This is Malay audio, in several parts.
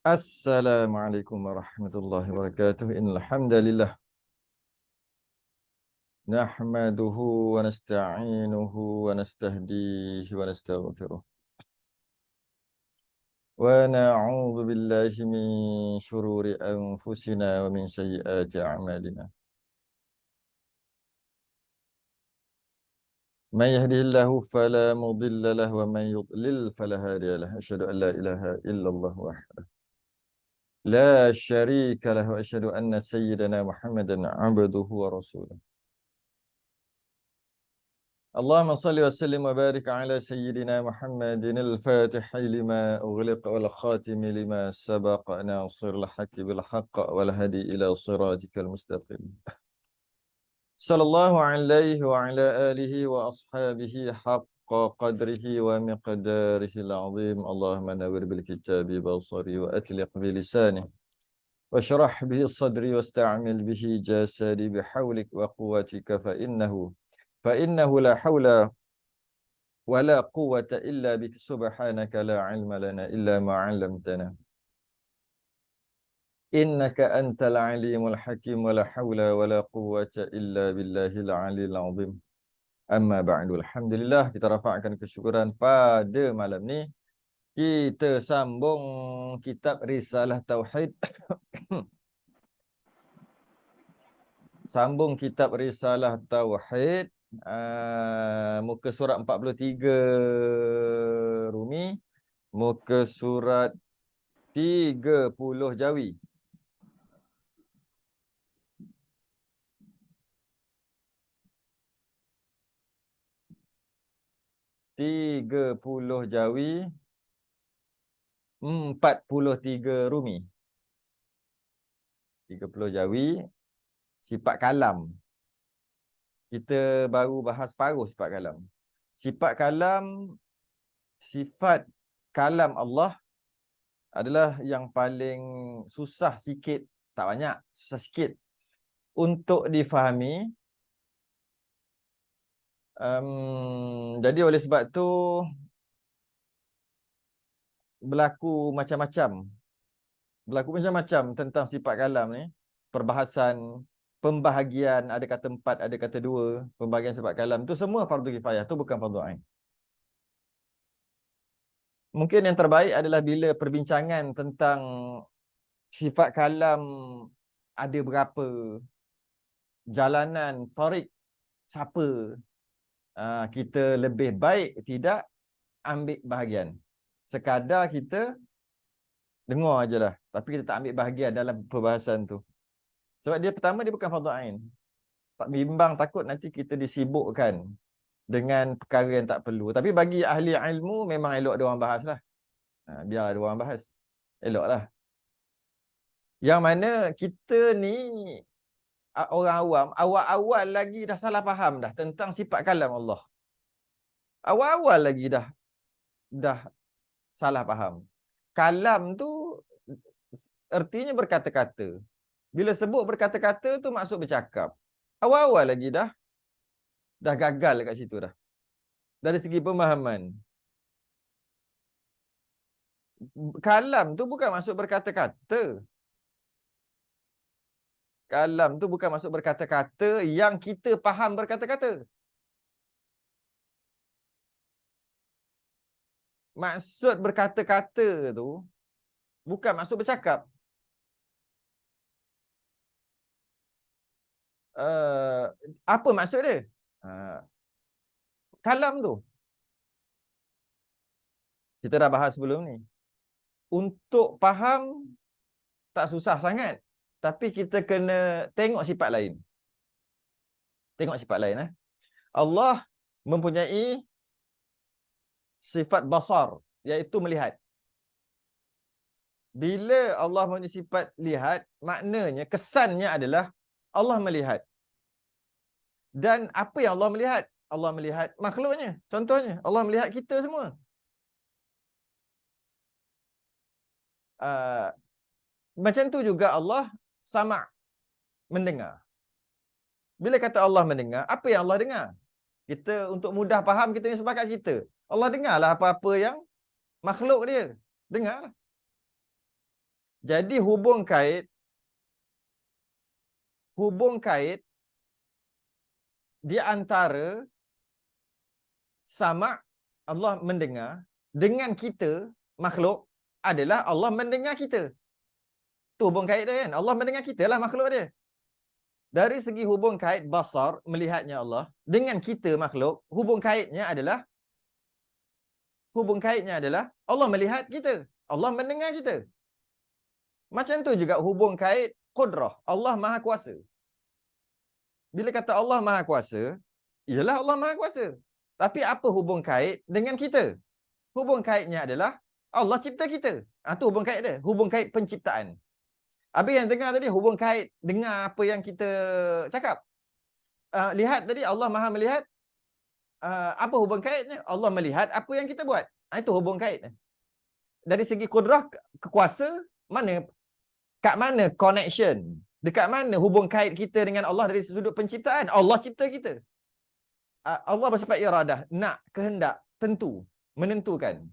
Assalamualaikum warahmatullahi wabarakatuh. Innal hamdalillah nahmaduhu wa nasta'inuhu wa nastahdihi wa nastaghfiruh. Wa na'udzu billahi min shururi anfusina wa min sayyiati a'malina. Man yahdihillahu fala mudilla lahu wa man yudlil fala hadiya lahu. Asyhadu an la ilaha illallah wahdahu la syarika lahu wa asyhadu anna sayyidana Muhammadan 'abduhu wa rasuluh. اللهم صل وسلم وبارك على سيدنا محمد الفاتح لما أغلق والخاتم لما سبق ناصر الحق بالحق والهدي إلى صراطك المستقيم صلى الله عليه وعلى آله وأصحابه حق قدره ومقداره العظيم اللهم نور بالكتاب بصري وأتلق بلسانه واشرح به صدري واستعمل به جسدي بحولك وقوتك فإنه لا حول ولا قوة إلا بك سبحانك لا علم لنا إلا ما علمتنا إنك أنت العليم الحكيم ولا حول ولا قوة إلا بالله العلي العظيم أما بعد Alhamdulillah kita rafa'kan kesyukuran pada malam ni kita sambung kitab Risalah Tauhid sambung kitab Risalah Tauhid muka surat 43 Rumi, muka surat 30 Jawi. Tiga puluh Jawi, 43 Rumi. 30 Jawi, sifat kalam. Kita baru bahas paruh sifat kalam. Sifat kalam, sifat kalam Allah adalah yang paling susah sikit, tak banyak, susah sikit untuk difahami. Jadi oleh sebab tu berlaku macam-macam tentang sifat kalam ni. Perbahasan, pembahagian, ada kata 4, ada kata 2, pembahagian sifat kalam tu semua fardu kifayah, tu bukan fardu ain. Mungkin yang terbaik adalah bila perbincangan tentang sifat kalam ada berapa, jalanan, tarik, siapa, kita lebih baik tidak ambil bahagian. Sekadar kita dengar ajalah, tapi kita tak ambil bahagian dalam perbahasan tu. Sebab dia pertama, dia bukan fardu ain. Tak bimbang, takut nanti kita disibukkan dengan perkara yang tak perlu. Tapi bagi ahli ilmu memang elok ada orang bahas lah. Biar ada orang bahas, elok lah. Yang mana kita ni orang awam, awal-awal lagi dah salah faham dah tentang sifat kalam Allah. Awal-awal lagi dah salah faham. Kalam tu artinya berkata-kata. Bila sebut berkata-kata tu maksud bercakap. Awal-awal lagi dah gagal kat situ dah. Dari segi pemahaman. Kalam tu bukan maksud berkata-kata. Kalam tu bukan maksud berkata-kata yang kita faham berkata-kata. Maksud berkata-kata tu bukan maksud bercakap. Apa maksud dia? Kalam tu kita dah bahas sebelum ni. Untuk faham tak susah sangat, tapi kita kena tengok sifat lain. Tengok sifat lain. Allah mempunyai sifat basar, iaitu melihat. Bila Allah mempunyai sifat lihat, maknanya kesannya adalah Allah melihat. Dan apa yang Allah melihat? Allah melihat makhluknya. Contohnya, Allah melihat kita semua. Macam tu juga Allah sama' mendengar. Bila kata Allah mendengar, apa yang Allah dengar? Kita untuk mudah faham, kita ni sepakat kita. Allah dengarlah apa-apa yang makhluk dia dengarlah. Jadi hubung kait di antara sama Allah mendengar dengan kita makhluk adalah Allah mendengar kita. Tu hubung kait dia kan. Allah mendengar kita lah makhluk dia. Dari segi hubung kait basar, melihatnya Allah, dengan kita makhluk, hubung kaitnya adalah Allah melihat kita. Allah mendengar kita. Macam tu juga hubung kait qudrah. Allah Maha Kuasa. Bila kata Allah Maha Kuasa, ialah Allah Maha Kuasa. Tapi apa hubung kait dengan kita? Hubung kaitnya adalah Allah cipta kita. Tu hubung kait dia. Hubung kait penciptaan. Habis yang dengar tadi, hubung kait dengar apa yang kita cakap. Lihat tadi, Allah Maha melihat. Apa hubung kaitnya? Allah melihat apa yang kita buat. Itu hubung kait. Dari segi kudrah, kekuasa, kat mana connection? Dekat mana hubung kait kita dengan Allah dari sudut penciptaan? Allah cipta kita. Allah bersifat iradah, nak, kehendak, tentu, menentukan.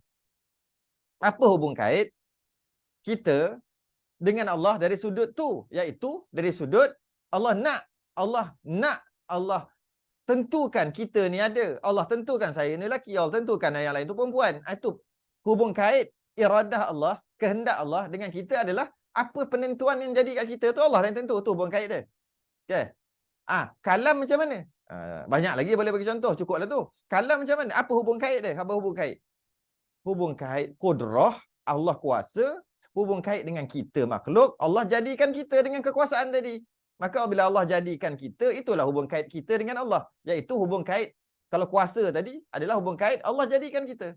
Apa hubung kait kita dengan Allah dari sudut tu, iaitu dari sudut Allah nak, Allah tentukan kita ni ada. Allah tentukan saya ni lelaki, Allah tentukan yang lain tu perempuan. Itu hubung kait iradah Allah, kehendak Allah dengan kita adalah apa penentuan yang jadi kat kita tu Allah yang tentu. Tu hubung kait dia. Okay. Kalam macam mana? Banyak lagi boleh bagi contoh, cukuplah tu. Kalam macam mana? Apa hubung kait dia? Apa hubung kait? Hubung kait kudrah, Allah kuasa, hubung kait dengan kita makhluk, Allah jadikan kita dengan kekuasaan tadi. Maka bila Allah jadikan kita, itulah hubung kait kita dengan Allah. Iaitu hubung kait, kalau kuasa tadi adalah hubung kait Allah jadikan kita.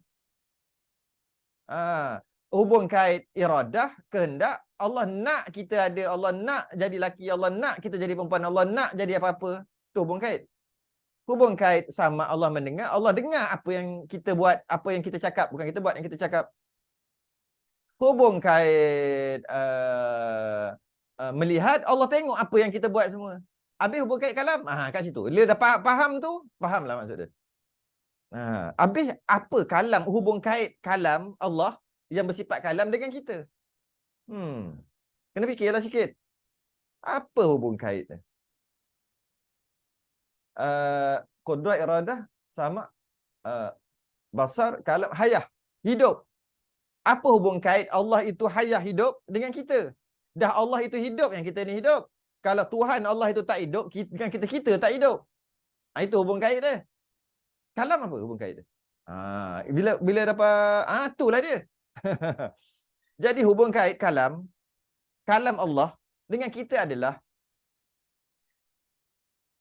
Hubung kait iradah, kehendak, Allah nak kita ada, Allah nak jadi laki, Allah nak kita jadi perempuan, Allah nak jadi apa-apa. Tu hubung kait. Hubung kait sama Allah mendengar, Allah dengar apa yang kita buat, apa yang kita cakap, bukan kita buat, yang kita cakap. Hubung kait melihat, Allah tengok apa yang kita buat semua. Habis hubung kait kalam, kat situ. Dia dah faham tu, fahamlah maksud dia. Habis apa kalam, hubung kait kalam Allah yang bersifat kalam dengan kita. Kena fikirlah sikit. Apa hubung kait dia? Qudrat iradah sama basar, kalam, hayah, hidup. Apa hubung kait Allah itu hayah, hidup dengan kita? Dah Allah itu hidup, yang kita ni hidup. Kalau Tuhan Allah itu tak hidup, dengan kita tak hidup. Itu hubung kait dia. Kalam apa hubung kait dia? Bila dapat itulah dia. Jadi hubung kait kalam Allah dengan kita adalah,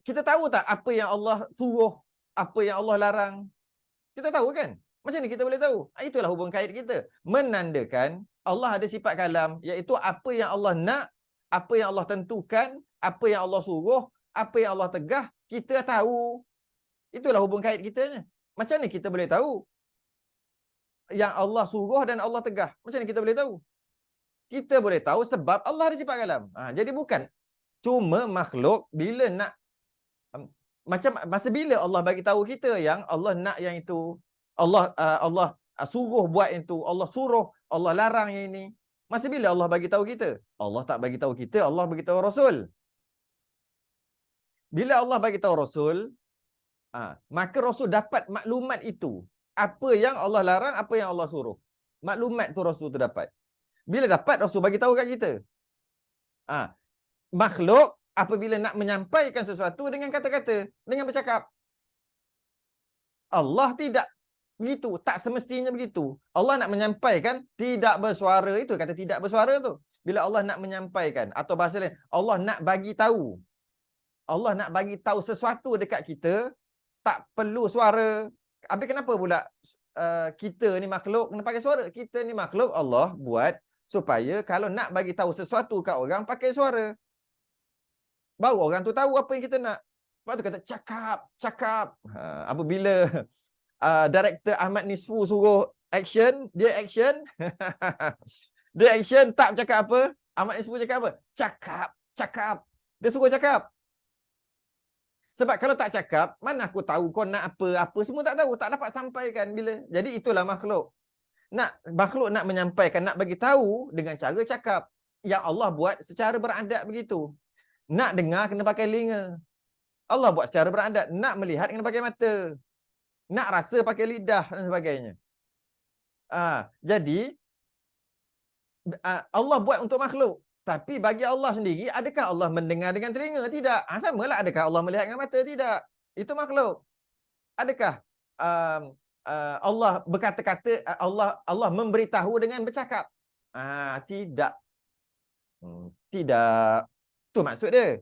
kita tahu tak apa yang Allah suruh, apa yang Allah larang? Kita tahu kan? Macam ni kita boleh tahu. Itulah hubung kait kita. Menandakan Allah ada sifat kalam, iaitu apa yang Allah nak, apa yang Allah tentukan, apa yang Allah suruh, apa yang Allah tegah, kita tahu. Itulah hubung kait kita. Macam ni kita boleh tahu yang Allah suruh dan Allah tegah? Macam ni kita boleh tahu? Kita boleh tahu sebab Allah ada sifat kalam. Jadi bukan cuma makhluk bila nak, macam masa bila Allah bagi tahu kita yang Allah nak yang itu, Allah suruh buat yang itu, Allah suruh, Allah larang yang ini. Masa bila Allah bagi tahu kita? Allah tak bagi tahu kita, Allah bagi tahu Rasul. Bila Allah bagi tahu Rasul, maka Rasul dapat maklumat itu. Apa yang Allah larang, apa yang Allah suruh. Maklumat tu Rasul tu dapat. Bila dapat, Rasul bagi tahu kat kita. Makhluk apabila nak menyampaikan sesuatu dengan kata-kata, dengan bercakap. Allah tidak begitu, tak semestinya begitu. Allah nak menyampaikan tidak bersuara, itu kata tidak bersuara tu. Bila Allah nak menyampaikan, atau bahasa lain, Allah nak bagi tahu. Allah nak bagi tahu sesuatu dekat kita, tak perlu suara. Habis kenapa pula kita ni makhluk kena pakai suara? Kita ni makhluk Allah buat supaya kalau nak bagi tahu sesuatu kat orang, pakai suara. Baru orang tu tahu apa yang kita nak. Sebab tu kata cakap. Apabila director Ahmad Nisfu suruh action, dia action. Dia action, tak cakap apa. Ahmad Nisfu cakap apa? Cakap. Dia suruh cakap. Sebab kalau tak cakap, mana aku tahu kau nak apa semua tak tahu, tak dapat sampaikan bila. Jadi itulah makhluk. Makhluk nak menyampaikan, nak bagi tahu dengan cara cakap. yang Allah buat secara beradat begitu. Nak dengar kena pakai telinga. Allah buat secara beradat. Nak melihat kena pakai mata. Nak rasa pakai lidah dan sebagainya. Jadi Allah buat untuk makhluk. Tapi bagi Allah sendiri, adakah Allah mendengar dengan telinga? Tidak. Samalah, adakah Allah melihat dengan mata? Tidak. Itu makhluk. Adakah Allah berkata-kata, Allah memberitahu dengan bercakap? Tidak. Tidak. Tu maksud dia.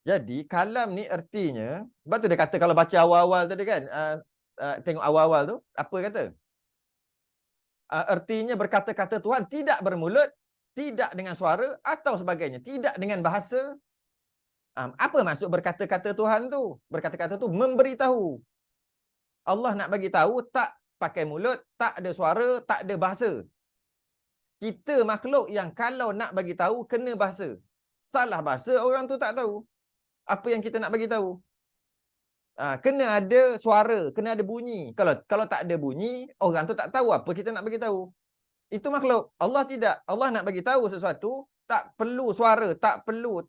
Jadi kalam ni ertinya, sebab tu dia kata kalau baca awal-awal tadi kan, tengok awal-awal tu, apa kata? Ertinya berkata-kata Tuhan tidak bermulut, tidak dengan suara atau sebagainya, tidak dengan bahasa. Apa maksud berkata-kata Tuhan tu? Berkata-kata tu memberitahu. Allah nak bagi tahu tak pakai mulut, tak ada suara, tak ada bahasa. Kita makhluk yang kalau nak bagi tahu kena bahasa. Salah bahasa orang tu tak tahu apa yang kita nak bagi tahu. Kena ada suara, kena ada bunyi. Kalau tak ada bunyi, orang tu tak tahu apa kita nak bagi tahu. Itu makhluk. Allah tidak. Allah nak bagi tahu sesuatu, tak perlu suara, tak perlu,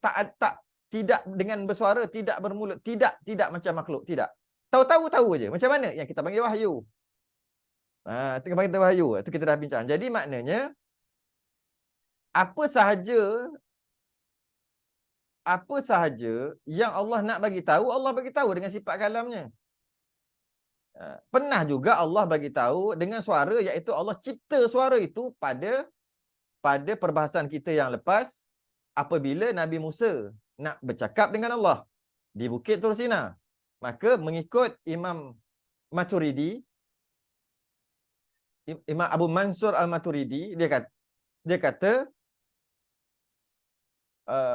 tidak dengan bersuara, tidak bermulut, tidak macam makhluk, tidak. Tahu aje. Macam mana? Yang kita panggil wahyu. Kita panggil wahyu. Itu kita dah bincang. Jadi maknanya apa sahaja yang Allah nak bagi tahu, Allah bagi tahu dengan sifat kalamnya. Pernah juga Allah bagi tahu dengan suara, iaitu Allah cipta suara itu pada perbahasan kita yang lepas, apabila Nabi Musa nak bercakap dengan Allah di Bukit Tur Sina. Maka mengikut Imam Maturidi, Imam Abu Mansur Al-Maturidi, dia kata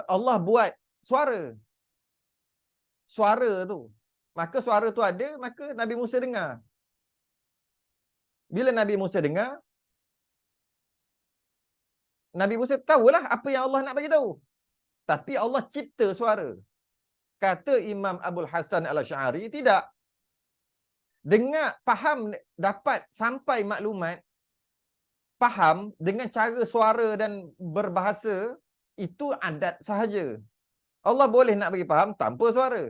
Allah buat suara tu. Maka suara tu ada, maka Nabi Musa dengar. Bila Nabi Musa dengar, Nabi Musa tahulah apa yang Allah nak bagi tahu. Tapi Allah cipta suara. Kata Imam Abul Hasan Al-Asy'ari, tidak. Dengar, faham, dapat sampai maklumat, faham dengan cara suara dan berbahasa, itu adat sahaja. Allah boleh nak bagi faham tanpa suara.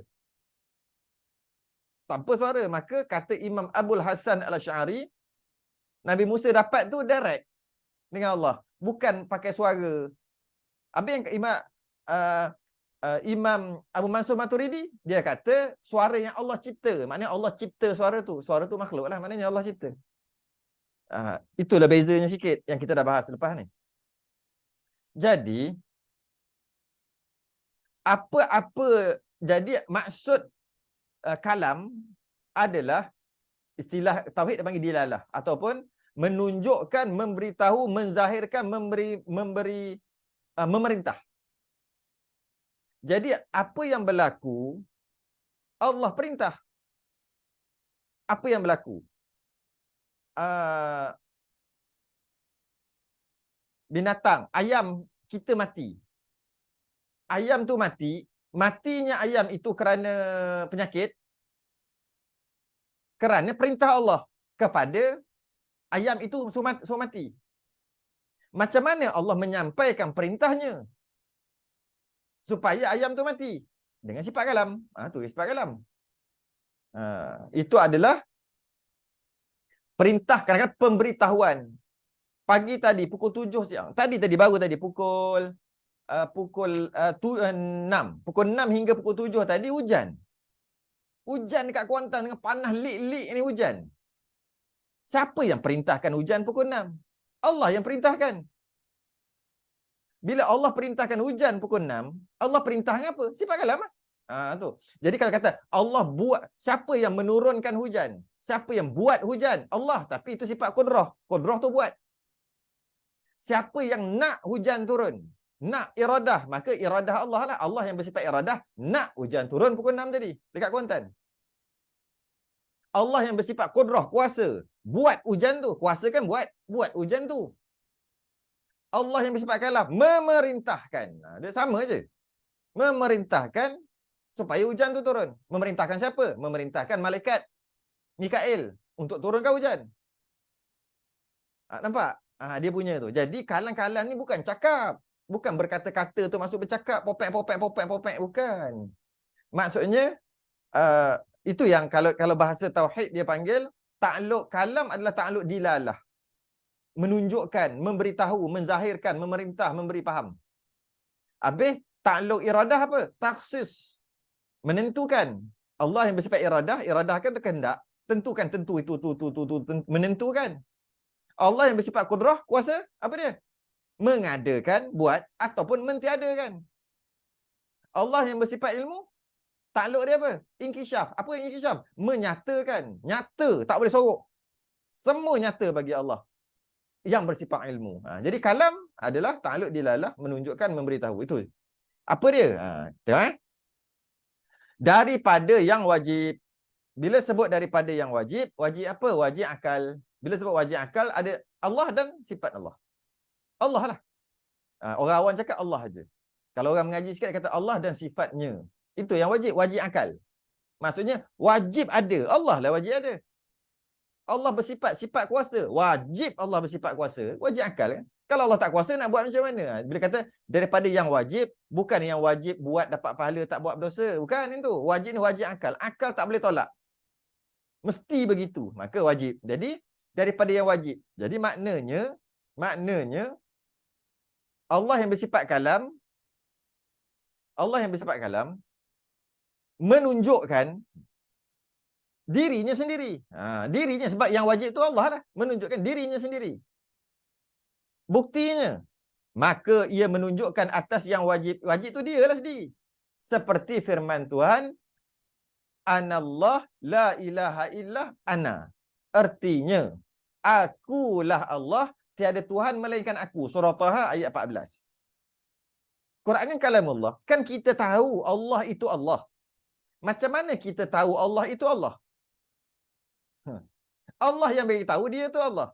Tanpa suara. Maka kata Imam Abul Hasan Al-Asy'ari, Nabi Musa dapat tu direct dengan Allah. Bukan pakai suara. Habis yang Imam Abu Mansur Maturidi, dia kata suara yang Allah cipta. Maknanya Allah cipta suara tu. Suara tu makhluk lah. Maknanya Allah cipta. Itulah bezanya sikit yang kita dah bahas lepas ni. Jadi, jadi maksud kalam adalah istilah tauhid dia panggil dilalah, ataupun menunjukkan, memberitahu, menzahirkan, memerintah. Jadi apa yang berlaku, Allah perintah. Apa yang berlaku? Binatang, ayam kita mati. Ayam tu mati. Matinya ayam itu kerana penyakit, kerana perintah Allah kepada ayam itu suruh mati. Macam mana Allah menyampaikan perintahnya supaya ayam tu mati? Dengan sifat kalam. Tu sifat kalam. Itu adalah perintah, kadang-kadang pemberitahuan. Pagi tadi pukul 7 siang. Baru tadi pukul 6. Pukul 6 hingga pukul 7 tadi hujan. Hujan dekat Kuantan dengan panas lik-lik ni hujan. Siapa yang perintahkan hujan pukul 6? Allah yang perintahkan. Bila Allah perintahkan hujan pukul 6, Allah perintahkan apa? Sifat kalam lah. Tu. Jadi kalau kata Allah buat, siapa yang menurunkan hujan? Siapa yang buat hujan? Allah. Tapi itu sifat kudrah. Kudrah tu buat. Siapa yang nak hujan turun? Nak iradah. Maka iradah Allah lah. Allah yang bersifat iradah. Nak hujan turun pukul 6 tadi. Dekat Kuantan. Allah yang bersifat kudrah, kuasa. Buat hujan tu. Kuasa kan buat hujan tu. Allah yang bersifat kalam, memerintahkan. Dia sama je. Memerintahkan supaya hujan tu turun. Memerintahkan siapa? Memerintahkan malaikat Mikail untuk turunkan hujan. Nampak? Dia punya tu. Jadi kalam-kalam ni bukan cakap. Bukan berkata-kata tu maksud bercakap. Popek. Bukan. Maksudnya, itu yang kalau bahasa tauhid dia panggil, ta'aluk kalam adalah ta'aluk dilalah. Menunjukkan, memberitahu, menzahirkan, memerintah, memberi faham. Habis, ta'aluk iradah apa? Taksis. Menentukan. Allah yang bersifat iradah kan kehendak. Tentukan, tentu itu, menentukan. Allah yang bersifat kudrah, kuasa, apa dia? Mengadakan, buat, ataupun mentiadakan. Allah yang bersifat ilmu, takluk dia apa? Inkishaf. Apa yang inkishaf? Menyatakan. Nyata, tak boleh sorok. Semua nyata bagi Allah yang bersifat ilmu. Jadi kalam adalah takluk dilalah, menunjukkan, memberitahu. Itu. Apa dia? Tengok. Daripada yang wajib. Bila sebut daripada yang wajib, wajib apa? Wajib akal. Bila sebut wajib akal, ada Allah dan sifat Allah. Allah lah. Orang awam cakap Allah aja. Kalau orang mengaji sikit, kata Allah dan sifatnya. Itu yang wajib. Wajib akal. Maksudnya, wajib ada. Allah lah wajib ada. Allah bersifat, sifat kuasa. Wajib Allah bersifat kuasa. Wajib akal kan? Kalau Allah tak kuasa, nak buat macam mana? Bila kata, daripada yang wajib, bukan yang wajib buat dapat pahala, tak buat berdosa. Bukan itu. Wajib ni wajib akal. Akal tak boleh tolak. Mesti begitu. Maka wajib. Jadi, daripada yang wajib. Jadi, maknanya, Allah yang bersifat kalam, menunjukkan dirinya sendiri. Dirinya, sebab yang wajib itu Allah lah. Menunjukkan dirinya sendiri. Buktinya, maka ia menunjukkan atas yang wajib. Wajib itu dia lah sendiri. Seperti firman Tuhan, Anallah la ilaha illa ana. Artinya, akulah Allah, tiada Tuhan melainkan aku. Surah Taha ayat 14. Quran kan kalamullah. Kan kita tahu Allah itu Allah. Macam mana kita tahu Allah itu Allah? Allah yang bagi tahu dia itu Allah.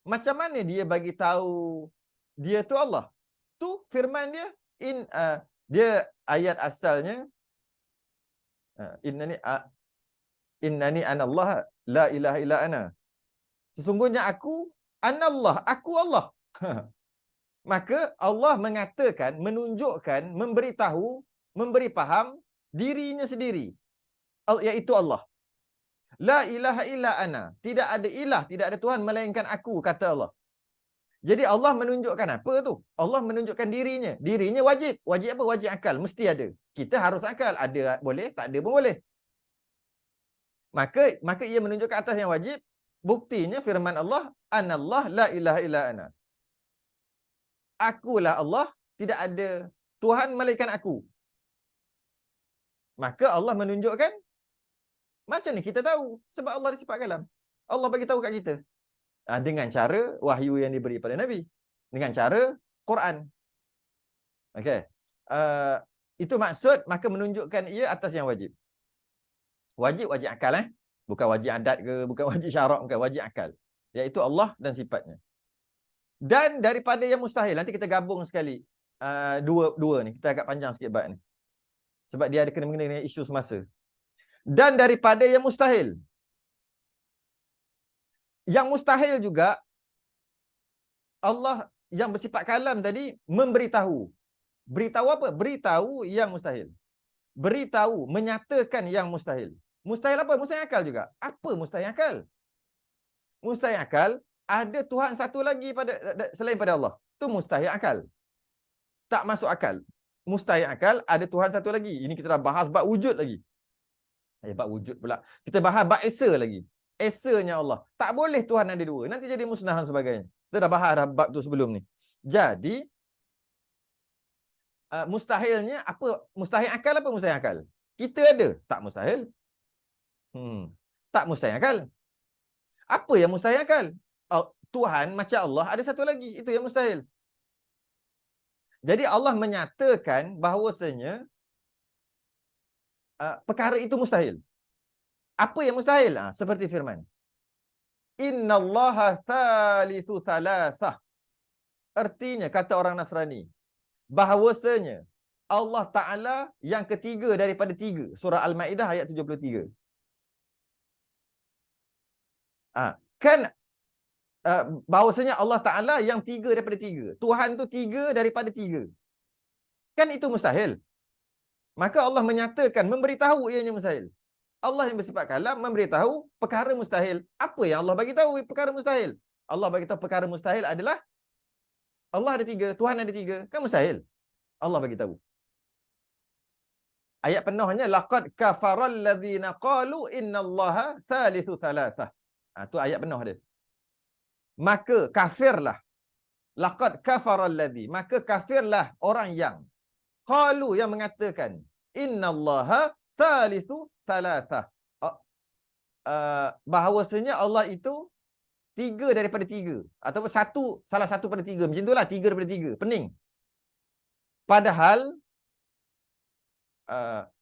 Macam mana dia bagi tahu dia itu Allah? Tu firman dia, dia ayat asalnya, innani anallah la ilaha illa ana. Sesungguhnya aku anallah, aku Allah. Maka Allah mengatakan, menunjukkan, memberitahu, memberi faham dirinya sendiri, iaitu Allah. La ilaha illa ana. Tidak ada ilah, tidak ada Tuhan melainkan aku, kata Allah. Jadi Allah menunjukkan apa tu? Allah menunjukkan dirinya. Dirinya wajib. Wajib apa? Wajib akal. Mesti ada. Kita harus akal. Ada boleh, tak ada pun boleh. Maka ia menunjukkan atas yang wajib. Buktinya firman Allah, Anallah la ilaha illa ana. Akulah Allah, tidak ada Tuhan melainkan aku. Maka Allah menunjukkan, macam ni kita tahu. Sebab Allah bersifat kalam. Allah bagi tahu kat kita. Dengan cara wahyu yang diberi pada Nabi. Dengan cara Quran. Okey. Itu maksud, maka menunjukkan ia atas yang wajib. Wajib akal Bukan wajib adat ke, bukan wajib syarak, bukan wajib akal. Iaitu Allah dan sifatnya. Dan daripada yang mustahil, nanti kita gabung sekali dua ni. Kita agak panjang sikit bab ni. Sebab dia ada kena-mengena dengan isu semasa. Dan daripada yang mustahil. Yang mustahil juga, Allah yang bersifat kalam tadi memberitahu. Beritahu apa? Beritahu yang mustahil. Beritahu, menyatakan yang mustahil. Mustahil apa? Mustahil akal juga. Apa mustahil akal? Mustahil akal, ada Tuhan satu lagi selain pada Allah. Itu mustahil akal. Tak masuk akal. Mustahil akal, ada Tuhan satu lagi. Ini kita dah bahas bab wujud lagi. Bab wujud pula. Kita bahas bab esa lagi. Esanya Allah. Tak boleh Tuhan ada dua. Nanti jadi musnah dan sebagainya. Kita dah bahas bab tu sebelum ni. Jadi, mustahilnya apa? Mustahil akal apa mustahil akal? Kita ada. Tak mustahil. Tak mustahil akal. Apa yang mustahil akal? Tuhan macam Allah ada satu lagi. Itu yang mustahil. Jadi Allah menyatakan bahawasanya perkara itu mustahil. Apa yang mustahil? Seperti firman. Innallaha thalithu thalathah. Artinya, kata orang Nasrani, bahawasanya Allah Ta'ala yang ketiga daripada tiga. Surah Al-Ma'idah ayat 73. Kan bahawasanya Allah Ta'ala yang 3 daripada 3. Tuhan tu 3 daripada 3. Kan itu mustahil. Maka Allah menyatakan, memberitahu ianya mustahil. Allah yang bersifat kalam memberitahu perkara mustahil. Apa yang Allah bagi tahu perkara mustahil? Allah bagi tahu perkara mustahil adalah Allah ada 3, Tuhan ada 3. Kan mustahil. Allah bagi tahu. Ayat penuhnya laqad kafaral ladzina qalu innallaha thalithu thalathah. Tu ayat penuh dia. Maka kafirlah. Laqad kafaral ladzi. Maka kafirlah orang yang qalu, yang mengatakan innallaha thalithu thalathah. Bahawasanya Allah itu 3 daripada 3 ataupun salah satu pada 3. Macam itulah, 3 daripada 3. Pening. Padahal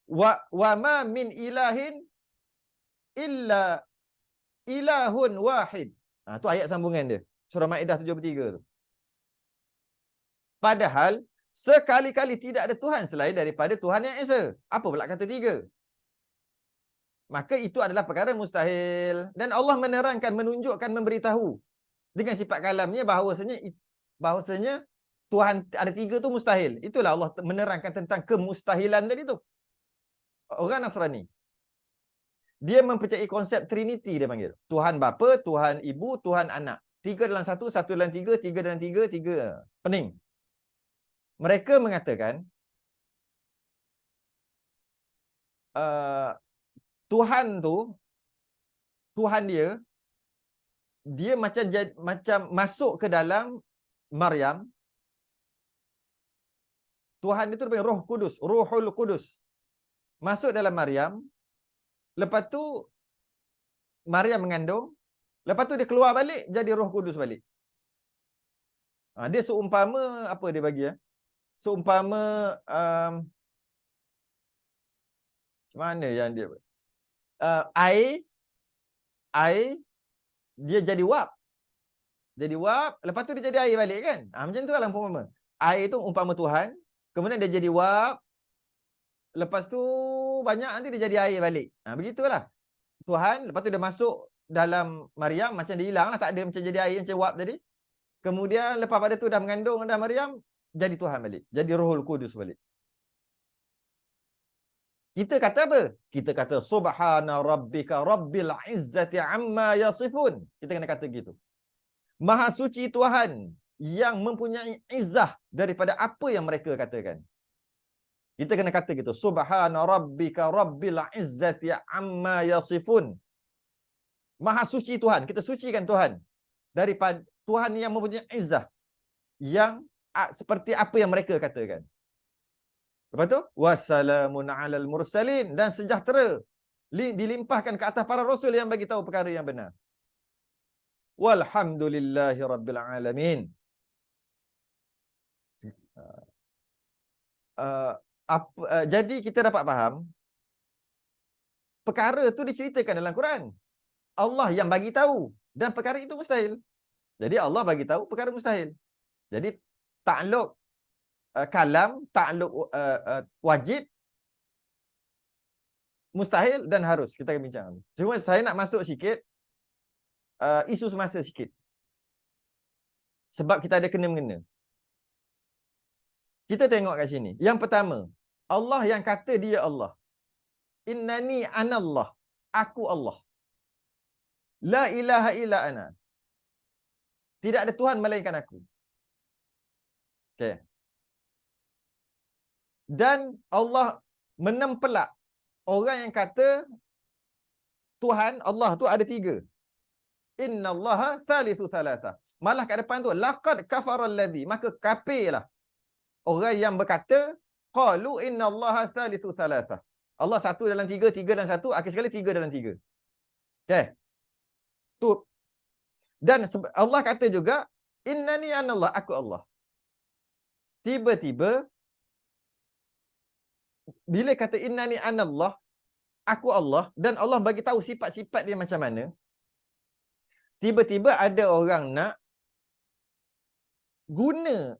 wa ma min ilahin illa ilahun wahid. Tu ayat sambungan dia. Surah Maidah 73 tu. Padahal sekali-kali tidak ada Tuhan selain daripada Tuhan yang Esa. Apa pula kata 3? Maka itu adalah perkara mustahil. Dan Allah menerangkan, menunjukkan, memberitahu dengan sifat kalamnya bahawasanya Tuhan ada 3 tu mustahil. Itulah Allah menerangkan tentang kemustahilan tadi tu. Orang Nasrani, dia mempercayai konsep Trinity, dia panggil. Tuhan bapa, Tuhan ibu, Tuhan anak. 3 dalam 1, 1 dalam 3, 3 dalam 3, 3. Pening. Mereka mengatakan Tuhan tu, Tuhan dia macam masuk ke dalam Maryam. Tuhan itu panggil Roh Kudus, Ruhul Kudus. Masuk dalam Maryam. Lepas tu Maryam mengandung. Lepas tu dia keluar balik jadi Roh Kudus balik. Dia seumpama apa dia bagi ya? Seumpama mana yang dia air dia jadi wap. Jadi wap, lepas tu dia jadi air balik kan? Macam tu lah umpama. Air tu umpama Tuhan, kemudian dia jadi wap. Lepas tu banyak nanti dia jadi air balik. Begitulah. Tuhan, lepas tu dia masuk dalam Maryam, macam dia hilang lah, tak ada macam jadi air macam wap tadi. Kemudian lepas pada tu dah mengandung dah Maryam, jadi Tuhan balik. Jadi Rohul Kudus balik. Kita kata apa? Kita kata subhana rabbika rabbil izzati amma yasifun. Kita kena kata gitu. Maha suci Tuhan yang mempunyai izzah daripada apa yang mereka katakan. Kita kena kata gitu. Subhana rabbika rabbil izzati amma yasifun. Maha suci Tuhan. Kita sucikan Tuhan daripada Tuhan yang mempunyai izzah yang seperti apa yang mereka katakan. Lepas tu wassalamun alal mursalin, dan sejahtera dilimpahkan ke atas para rasul yang bagi tahu perkara yang benar. Walhamdulillahi rabbil alamin. Jadi kita dapat faham perkara tu diceritakan dalam Quran. Allah yang bagi tahu, dan perkara itu mustahil. Jadi Allah bagi tahu perkara mustahil. Jadi takluk kalam, takluk wajib, mustahil dan harus. Kita akan bincang. Cuma saya nak masuk sikit isu semasa sikit. Sebab kita ada kena-mengena. Kita tengok kat sini. Yang pertama, Allah yang kata dia Allah. Innani anallah. Aku Allah. La ilaha illa ana. Tidak ada Tuhan melainkan aku. Okey. Dan Allah menempelak orang yang kata Tuhan Allah tu ada 3. Innallaha thalithu thalatha. Malah kat depan tu laqad kafaral ladzi, maka kafirlah orang yang berkata qalu innallaha thalithu thalatha. Allah 1 dalam 3, 3 dalam 1, akhir sekali 3 dalam 3. Okey. Tu. Dan Allah kata juga innani anallah, aku Allah. Tiba-tiba bila kata innani anallah, aku Allah, dan Allah bagi tahu sifat-sifat dia macam mana, tiba-tiba ada orang nak guna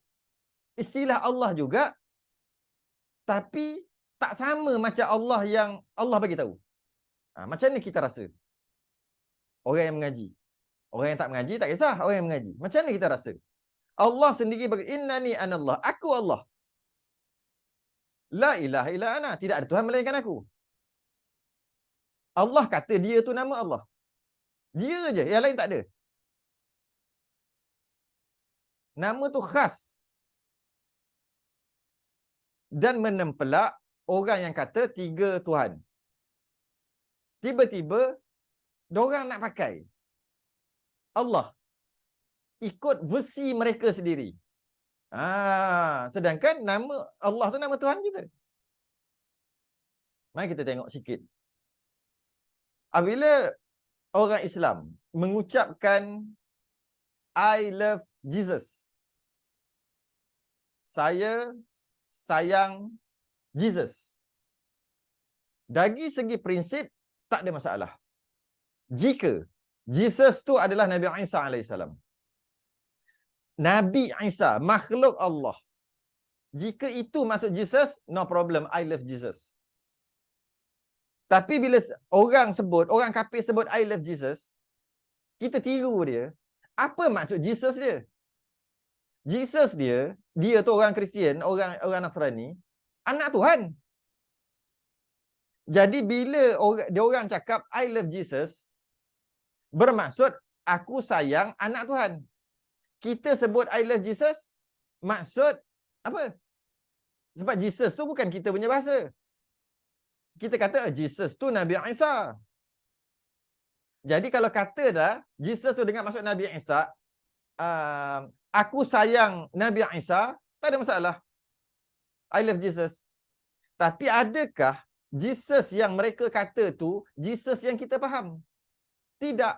istilah Allah juga, tapi tak sama macam Allah yang Allah bagi tahu. Macam ni kita rasa orang yang mengaji. Orang yang tak mengaji tak kisah, orang yang mengaji. Macam mana kita rasa? Allah sendiri innani anallah, aku Allah. La ilaha illa ana, tidak ada Tuhan melainkan aku. Allah kata dia tu nama Allah. Dia je, yang lain tak ada. Nama tu khas. Dan menempelak orang yang kata 3 Tuhan. Tiba-tiba diorang nak pakai Allah ikut versi mereka sendiri. Sedangkan nama Allah tu nama Tuhan kita. Mari kita tengok sikit. Apabila orang Islam mengucapkan I love Jesus, saya sayang Jesus, dari segi prinsip tak ada masalah. Jika Jesus tu adalah Nabi Isa AS. Nabi Isa, makhluk Allah. Jika itu maksud Jesus, no problem, I love Jesus. Tapi bila orang kafir sebut I love Jesus, kita tiru dia. Apa maksud Jesus dia? Jesus dia tu orang Kristian, orang Nasrani, anak Tuhan. Jadi bila orang cakap I love Jesus, bermaksud aku sayang anak Tuhan. Kita sebut I love Jesus, maksud apa? Sebab Jesus tu bukan kita punya bahasa. Kita kata Jesus tu Nabi Isa. Jadi kalau kata dah Jesus tu dengan maksud Nabi Isa, aku sayang Nabi Isa, tak ada masalah. I love Jesus. Tapi adakah Jesus yang mereka kata tu Jesus yang kita faham? Tidak.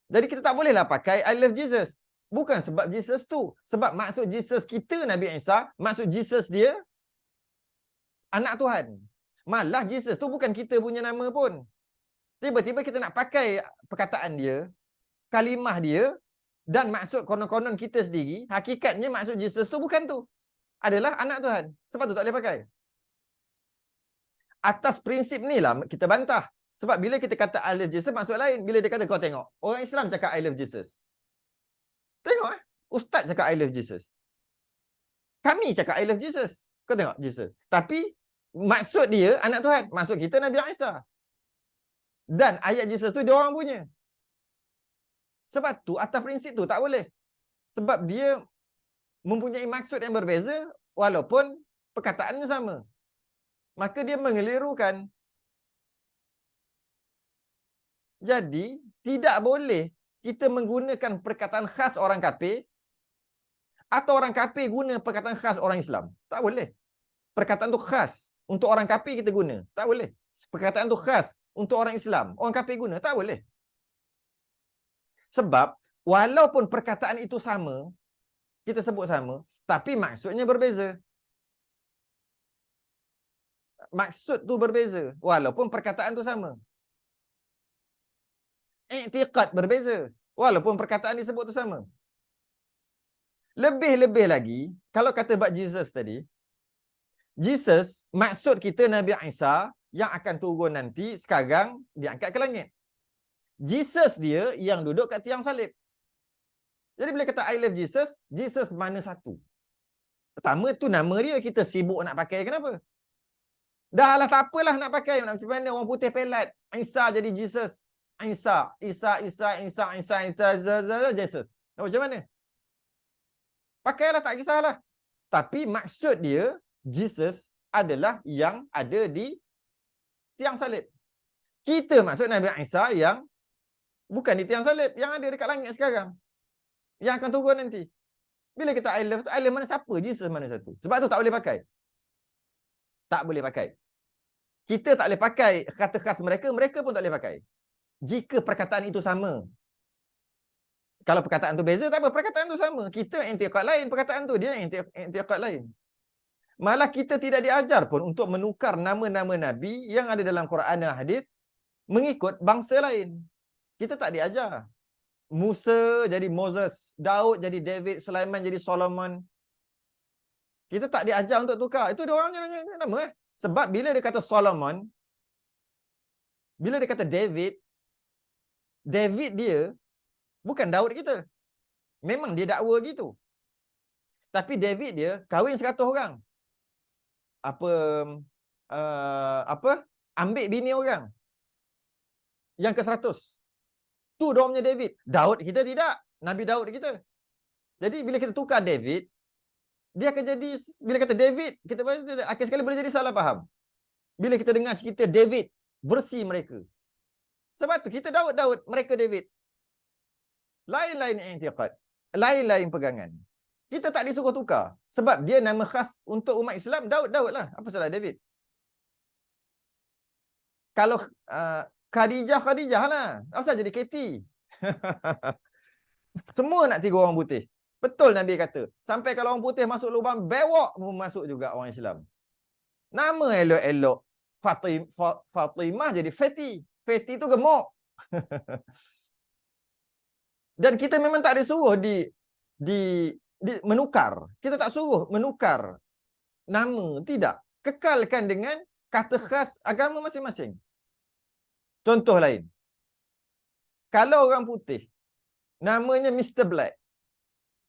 Jadi kita tak bolehlah pakai I love Jesus. Bukan sebab Jesus tu. Sebab maksud Jesus kita Nabi Isa, maksud Jesus dia anak Tuhan. Malah Jesus tu bukan kita punya nama pun. Tiba-tiba kita nak pakai perkataan dia, kalimah dia, dan maksud konon-konon kita sendiri, hakikatnya maksud Jesus tu bukan tu. Adalah anak Tuhan. Sebab tu tak boleh pakai. Atas prinsip ni lah kita bantah. Sebab bila kita kata I love Jesus, maksud lain. Bila dia kata kau tengok, orang Islam cakap I love Jesus. Tengok Ustaz cakap I love Jesus. Kami cakap I love Jesus. Kau tengok Jesus. Tapi maksud dia anak Tuhan. Maksud kita Nabi Isa. Dan ayat Jesus tu dia orang punya. Sebab tu atas prinsip tu tak boleh. Sebab dia mempunyai maksud yang berbeza walaupun perkataannya sama. Maka dia mengelirukan. Jadi tidak boleh kita menggunakan perkataan khas orang kafir atau orang kafir guna perkataan khas orang Islam. Tak boleh. Perkataan tu khas untuk orang kafir kita guna. Tak boleh. Perkataan tu khas untuk orang Islam. Orang kafir guna. Tak boleh. Sebab walaupun perkataan itu sama, kita sebut sama, tapi maksudnya berbeza. Maksud tu berbeza walaupun perkataan tu sama. I'tiqad berbeza walaupun perkataan disebut tu sama. Lebih-lebih lagi, kalau kata bab Jesus tadi, Jesus maksud kita Nabi Isa yang akan turun nanti, sekarang diangkat ke langit. Jesus dia yang duduk kat tiang salib. Jadi bila kata I love Jesus, Jesus mana satu? Pertama tu nama dia, kita sibuk nak pakai kenapa? Dah lah tak apalah nak pakai. Macam mana orang putih pelat. Isa jadi Jesus. Isa, Jesus. Macam mana? Pakailah, tak kisahlah. Tapi maksud dia, Jesus adalah yang ada di tiang salib. Kita maksud Nabi Isa yang bukan di tiang salib, yang ada dekat langit sekarang. Yang akan turun nanti. Bila kita I love mana siapa? Jesus mana satu? Sebab tu tak boleh pakai. Tak boleh pakai. Kita tak boleh pakai kata khas mereka, mereka pun tak boleh pakai. Jika perkataan itu sama. Kalau perkataan tu beza, tak apa. Perkataan tu sama. Kita i'tiqad lain perkataan tu. Dia i'tiqad lain. Malah kita tidak diajar pun untuk menukar nama-nama Nabi yang ada dalam Quran dan hadis mengikut bangsa lain. Kita tak diajar. Musa jadi Moses, Daud jadi David, Sulaiman jadi Solomon. Kita tak diajar untuk tukar. Itu dia orang nama. Sebab bila dia kata Solomon, bila dia kata David dia Bukan Daud kita. Memang dia dakwa gitu. Tapi David dia kahwin 100 orang. Apa ambil bini orang yang ke-100. Tu domnya David. Daud kita tidak. Nabi Daud kita. Jadi bila kita tukar David, dia akan jadi, bila kata David, kita akhir sekali boleh jadi salah faham. Bila kita dengar cerita David, versi mereka. Sebab tu kita Daud, mereka David. Lain-lain i'tiqad. Lain-lain pegangan. Kita tak disuruh tukar. Sebab dia nama khas untuk umat Islam, Daud lah. Apa salah David? Kalau Khadijah lah. Asal jadi Katie. Semua nak tiru orang putih. Betul Nabi kata. Sampai kalau orang putih masuk lubang bewok pun masuk juga orang Islam. Nama elok-elok. Fatimah jadi Fatty. Fatty tu gemuk. Dan kita memang tak disuruh menukar. Kita tak suruh menukar nama. Tidak. Kekalkan dengan kata khas agama masing-masing. Contoh lain. Kalau orang putih, namanya Mr. Black.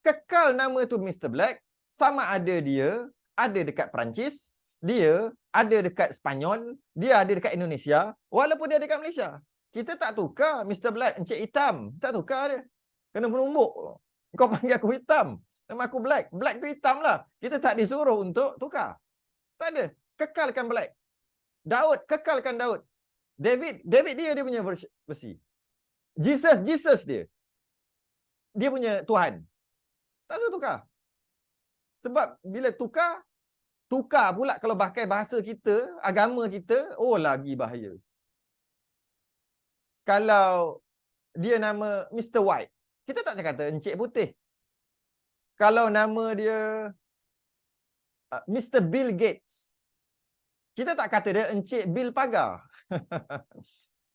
Kekal nama tu Mr. Black, sama ada dia ada dekat Perancis, dia ada dekat Sepanyol, dia ada dekat Indonesia, walaupun dia ada dekat Malaysia. Kita tak tukar Mr. Black, Encik Hitam. Tak tukar dia. Kena menumbuk. Kau panggil aku hitam. Nama aku Black. Black tu hitam lah. Kita tak disuruh untuk tukar. Tak ada. Kekalkan Black. Daud, kekalkan Daud. David dia punya versi. Jesus dia. Dia punya Tuhan. Tak usah tukar. Sebab bila tukar pula kalau pakai bahasa kita, agama kita, oh lagi bahaya. Kalau dia nama Mr. White, kita tak kata Encik Putih. Kalau nama dia Mr. Bill Gates, kita tak kata dia Encik Bill Pagar.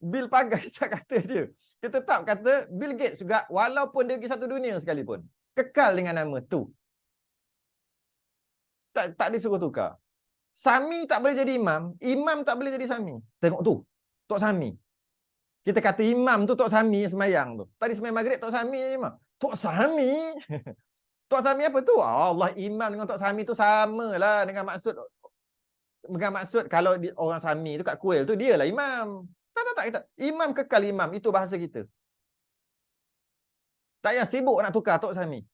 Bill Pagar kita kata dia. Kita tetap kata Bill Gates juga walaupun dia pergi satu dunia sekalipun. Kekal dengan nama tu. Tak disuruh tukar. Sami tak boleh jadi imam, imam tak boleh jadi Sami. Tengok tu, Tok Sami. Kita kata imam tu Tok Sami semayang tu. Tadi semayang maghrib Tok Sami imam. Tok Sami? Tok Sami apa tu? Allah, imam dengan Tok Sami tu samalah dengan maksud kalau orang Sami tu kat kuil tu dialah imam. Tak. Imam kekal imam. Itu bahasa kita. Tak payah sibuk nak tukar Tok Sami.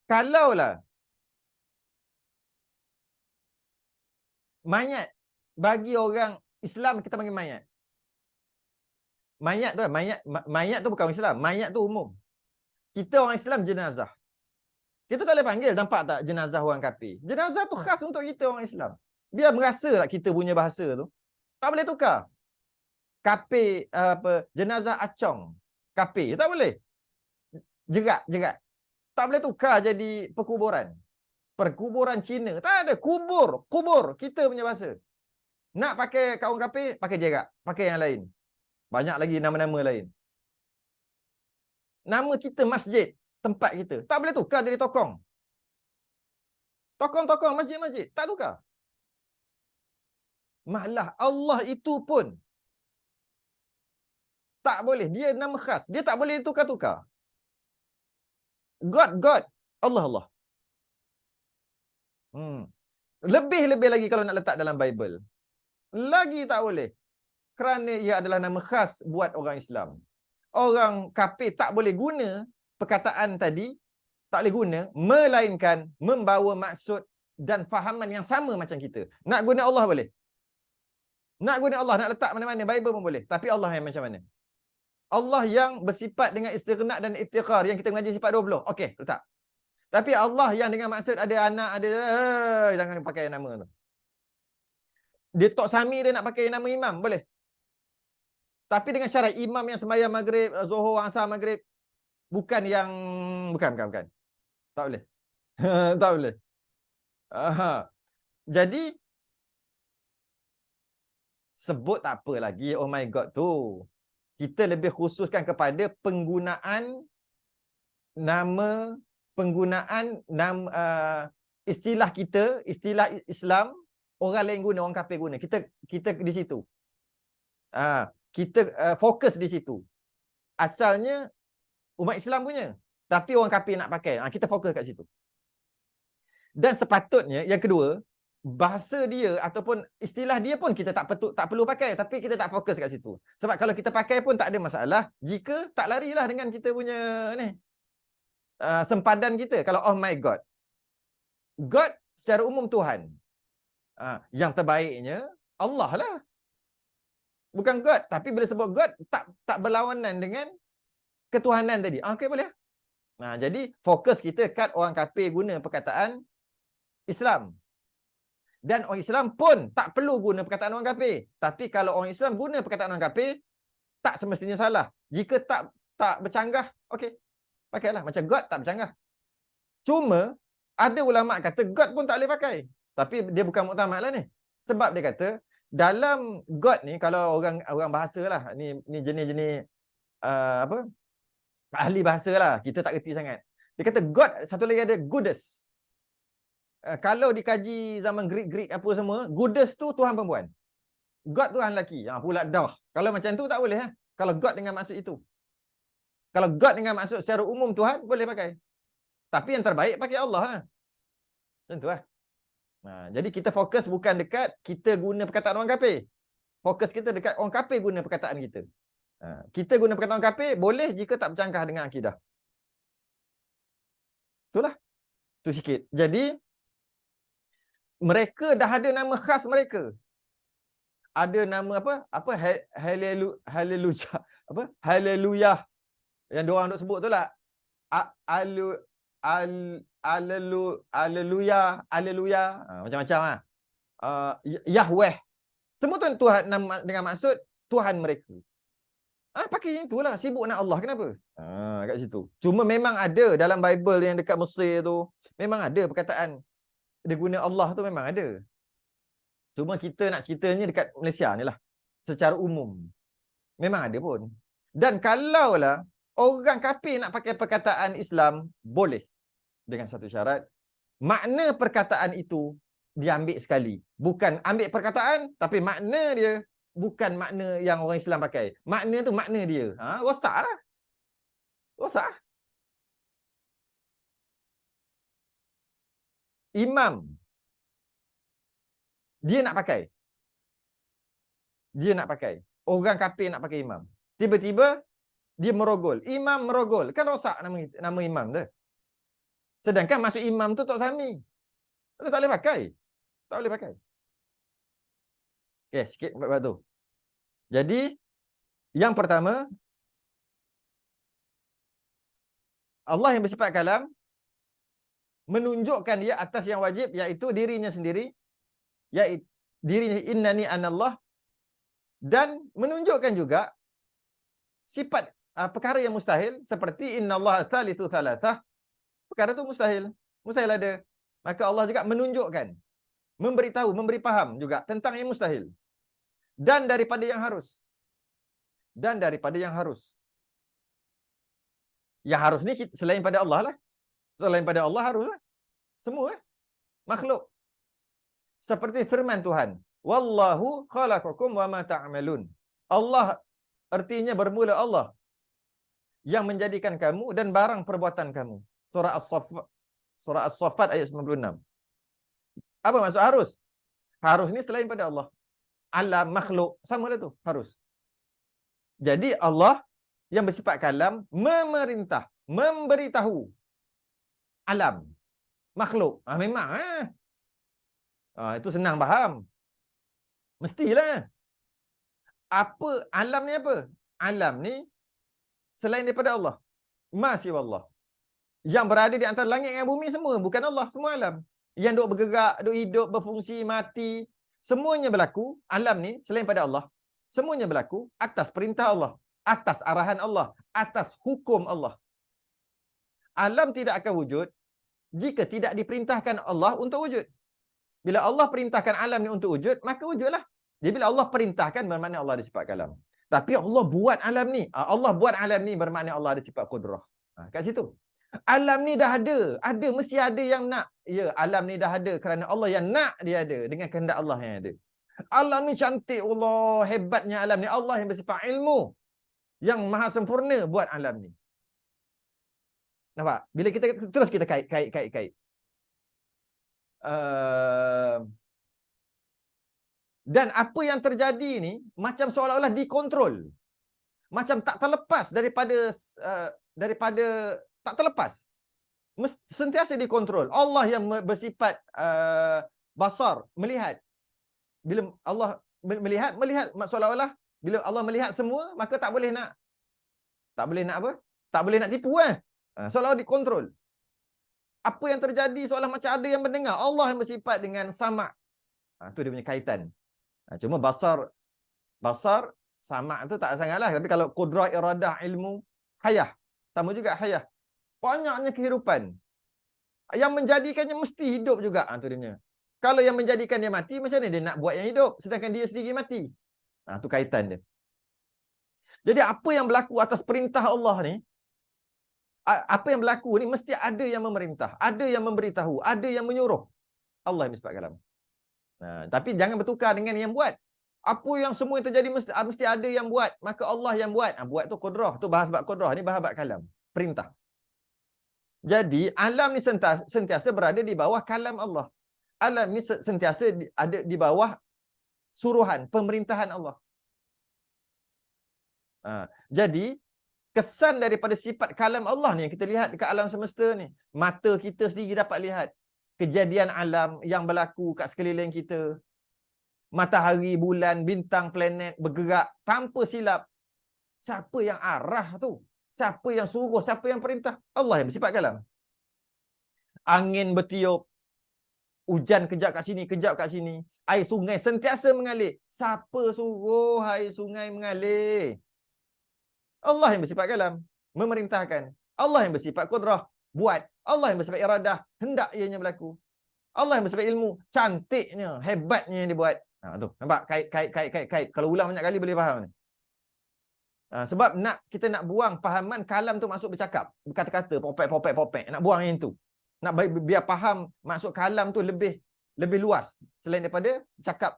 Kalaulah mayat bagi orang Islam kita panggil mayat. Mayat tu bukan orang Islam. Mayat tu umum. Kita orang Islam jenazah. Kita tak boleh panggil, nampak tak jenazah orang kafir. Jenazah tu khas untuk kita orang Islam. Biar merasa tak kita punya bahasa tu. Tak boleh tukar. Kafir jenazah acong. Kafir tak boleh. Jerat. Tak boleh tukar jadi perkuburan. Perkuburan Cina. Tak ada. Kubur. Kita punya bahasa. Nak pakai kat orang kafir, pakai jerat. Pakai yang lain. Banyak lagi nama-nama lain. Nama kita masjid. Tempat kita. Tak boleh tukar jadi tokong. Tokong masjid. Tak tukar. Malah Allah itu pun tak boleh. Dia nama khas. Dia tak boleh tukar-tukar. God. Allah. Lebih lagi kalau nak letak dalam Bible. Lagi tak boleh. Kerana ia adalah nama khas buat orang Islam. Orang kafir tak boleh guna perkataan tadi, tak boleh guna, melainkan membawa maksud dan fahaman yang sama macam kita. Nak guna Allah boleh. Nak guna Allah, nak letak mana-mana, Bible pun boleh. Tapi Allah yang macam mana? Allah yang bersifat dengan istighna dan iftiqar, yang kita mengaji sifat 20. Okey, letak. Tapi Allah yang dengan maksud ada anak, ada... jangan pakai nama tu. Dia Tok Sami dia nak pakai nama imam, boleh. Tapi dengan syarat imam yang sembahyang maghrib, zuhur, asar, maghrib. Bukan. Tak boleh. Tak boleh. Jadi, sebut tak apa lagi, oh my God tu. Kita lebih khususkan kepada penggunaan istilah kita, istilah Islam, orang lain guna, orang kafir guna. Kita di situ. Kita fokus di situ. Asalnya umat Islam punya, tapi orang kafir nak pakai. Kita fokus kat situ. Dan sepatutnya yang kedua, bahasa dia ataupun istilah dia pun kita tak perlu pakai, tapi kita tak fokus kat situ. Sebab kalau kita pakai pun tak ada masalah jika tak larilah dengan kita punya ni sempadan kita. Kalau oh my God, God secara umum Tuhan. Yang terbaiknya Allah lah. Bukan God, tapi bila sebut God tak berlawanan dengan ketuhanan tadi. Okey, boleh. Jadi fokus kita kat orang kafir guna perkataan Islam. Dan orang Islam pun tak perlu guna perkataan orang kafir. Tapi kalau orang Islam guna perkataan orang kafir, tak semestinya salah. Jika tak bercanggah, okey, pakailah. Macam God tak bercanggah. Cuma ada ulama kata God pun tak boleh pakai. Tapi dia bukan muktamad lah ni. Sebab dia kata dalam God ni, kalau orang bahasa lah, ni jenis-jenis ahli bahasa lah, kita tak kerti sangat. Dia kata God, satu lagi ada goddess. Kalau dikaji zaman Greek apa semua, goddess tu Tuhan perempuan. God Tuhan lelaki. Pula dah. Kalau macam tu tak boleh. Kalau God dengan maksud itu. Kalau God dengan maksud secara umum Tuhan, boleh pakai. Tapi yang terbaik pakai Allah lah. Macam tu lah. Jadi kita fokus bukan dekat kita guna perkataan orang kafir. Fokus kita dekat orang kafir guna perkataan kita. Kita guna perkataan orang kafir boleh jika tak bercanggah dengan akidah. Itulah. Itu sikit. Jadi mereka dah ada nama khas mereka. Ada nama apa? Haleluya. Haleluya. Yang diorang duk sebut tu lah. Aleluya. Macam-macam lah. Yahweh. Semua tu Tuhan dengan maksud Tuhan mereka. Pakai yang itulah. Sibuk nak Allah. Kenapa? Kat situ. Cuma memang ada dalam Bible yang dekat Mesir tu, memang ada perkataan dia guna Allah tu, memang ada. Cuma kita nak ceritanya dekat Malaysia ni lah. Secara umum. Memang ada pun. Dan kalaulah orang kafir nak pakai perkataan Islam, boleh. Dengan satu syarat. Makna perkataan itu diambil sekali. Bukan ambil perkataan, tapi makna dia bukan makna yang orang Islam pakai. Makna tu makna dia. Rosak lah. Rosak. Imam. Dia nak pakai. Dia nak pakai. Orang kafir nak pakai imam. Tiba-tiba, dia merogol. Imam merogol. Kan rosak nama imam tu. Sedangkan masuk imam tu tak sami. Tak boleh pakai. Tak boleh pakai. Okay, sikit buat tu. Jadi, yang pertama, Allah yang bersifat kalam menunjukkan dia atas yang wajib, iaitu dirinya sendiri, iaitu dirinya innani anallah, dan menunjukkan juga sifat perkara yang mustahil, seperti innallaha thalithu thalathah. Perkara tu mustahil. Mustahil ada. Maka Allah juga menunjukkan, memberitahu, memberi faham juga tentang yang mustahil. Dan daripada yang harus. Dan daripada yang harus. Yang harus ni selain pada Allah lah. Selain pada Allah harus lah. Semua makhluk. Seperti firman Tuhan. Wallahu khalaqakum wa ma ta'malun. Allah artinya bermula Allah yang menjadikan kamu dan barang perbuatan kamu. Surah As-Saffat ayat 96. Apa maksud harus? Harus ni selain pada Allah. Alam makhluk. Sama lah tu. Harus. Jadi Allah yang bersifat kalam memerintah, memberitahu alam, makhluk. Memang. Itu senang faham. Mestilah. Apa alam ni apa? Alam ni selain daripada Allah. Masih Allah. Yang berada di antara langit dan bumi semua bukan Allah, semua alam. Yang duk bergerak, duk hidup, berfungsi, mati, semuanya berlaku. Alam ni selain pada Allah, semuanya berlaku atas perintah Allah, atas arahan Allah, atas hukum Allah. Alam tidak akan wujud jika tidak diperintahkan Allah untuk wujud. Bila Allah perintahkan alam ni untuk wujud, maka wujudlah. Jadi bila Allah perintahkan, bermakna Allah ada sifat kalam. Tapi Allah buat alam ni. Allah buat alam ni bermakna Allah ada sifat qudrah. Kat situ. Alam ni dah ada. Ada, mesti ada yang nak. Ya, alam ni dah ada kerana Allah yang nak dia ada. Dengan kehendak Allah yang ada. Alam ni cantik, Allah, hebatnya alam ni. Allah yang bersifat ilmu, yang maha sempurna buat alam ni. Nampak? Bila kita terus kita kait. Dan apa yang terjadi ni macam seolah-olah dikontrol. Macam tak terlepas daripada tak terlepas. Sentiasa dikontrol. Allah yang bersifat basar, melihat. Bila Allah melihat seolah-olah bila Allah melihat semua, maka tak boleh nak apa? Tak boleh nak tipu seolah-olah dikontrol. Apa yang terjadi seolah macam ada yang mendengar. Allah yang bersifat dengan sama'. Tu dia punya kaitan. Cuma basar sama' tu tak sangatlah. Tapi kalau qudrah, iradah, ilmu, hayah. Sama juga hayah. Banyaknya kehidupan. Yang menjadikannya mesti hidup juga. Tu dia punya. Kalau yang menjadikan dia mati, macam mana dia nak buat yang hidup sedangkan dia sendiri mati? Tu kaitan dia. Jadi apa yang berlaku atas perintah Allah ni, apa yang berlaku ni mesti ada yang memerintah, ada yang memberitahu, ada yang menyuruh. Allah yang bersifat kalam. Tapi jangan bertukar dengan yang buat. Apa yang semua yang terjadi mesti ada yang buat, maka Allah yang buat. Buat tu qudrah, tu bahas bab qudrah, ni bahas bab kalam, perintah. Jadi alam ni sentiasa berada di bawah kalam Allah. Alam ni sentiasa ada di bawah suruhan, pemerintahan Allah. Jadi kesan daripada sifat kalam Allah ni yang kita lihat dekat alam semesta ni, mata kita sendiri dapat lihat kejadian alam yang berlaku kat sekeliling kita. Matahari, bulan, bintang, planet bergerak tanpa silap. Siapa yang arah tu? Siapa yang suruh? Siapa yang perintah? Allah yang bersifat kalam. Angin bertiup, hujan kejap kat sini, kejap kat sini. Air sungai sentiasa mengalir. Siapa suruh air sungai mengalir? Allah yang bersifat kalam, memerintahkan. Allah yang bersifat qudrah, buat. Allah yang bersifat iradah, hendak ianya berlaku. Allah yang bersifat ilmu, cantiknya, hebatnya yang dibuat. Tu, nampak? Kait. Kalau ulang banyak kali boleh faham ni. Sebab kita nak buang fahaman kalam tu masuk bercakap, berkata-kata, popek. Nak buang yang tu. Nak biar faham maksud kalam tu lebih luas selain daripada cakap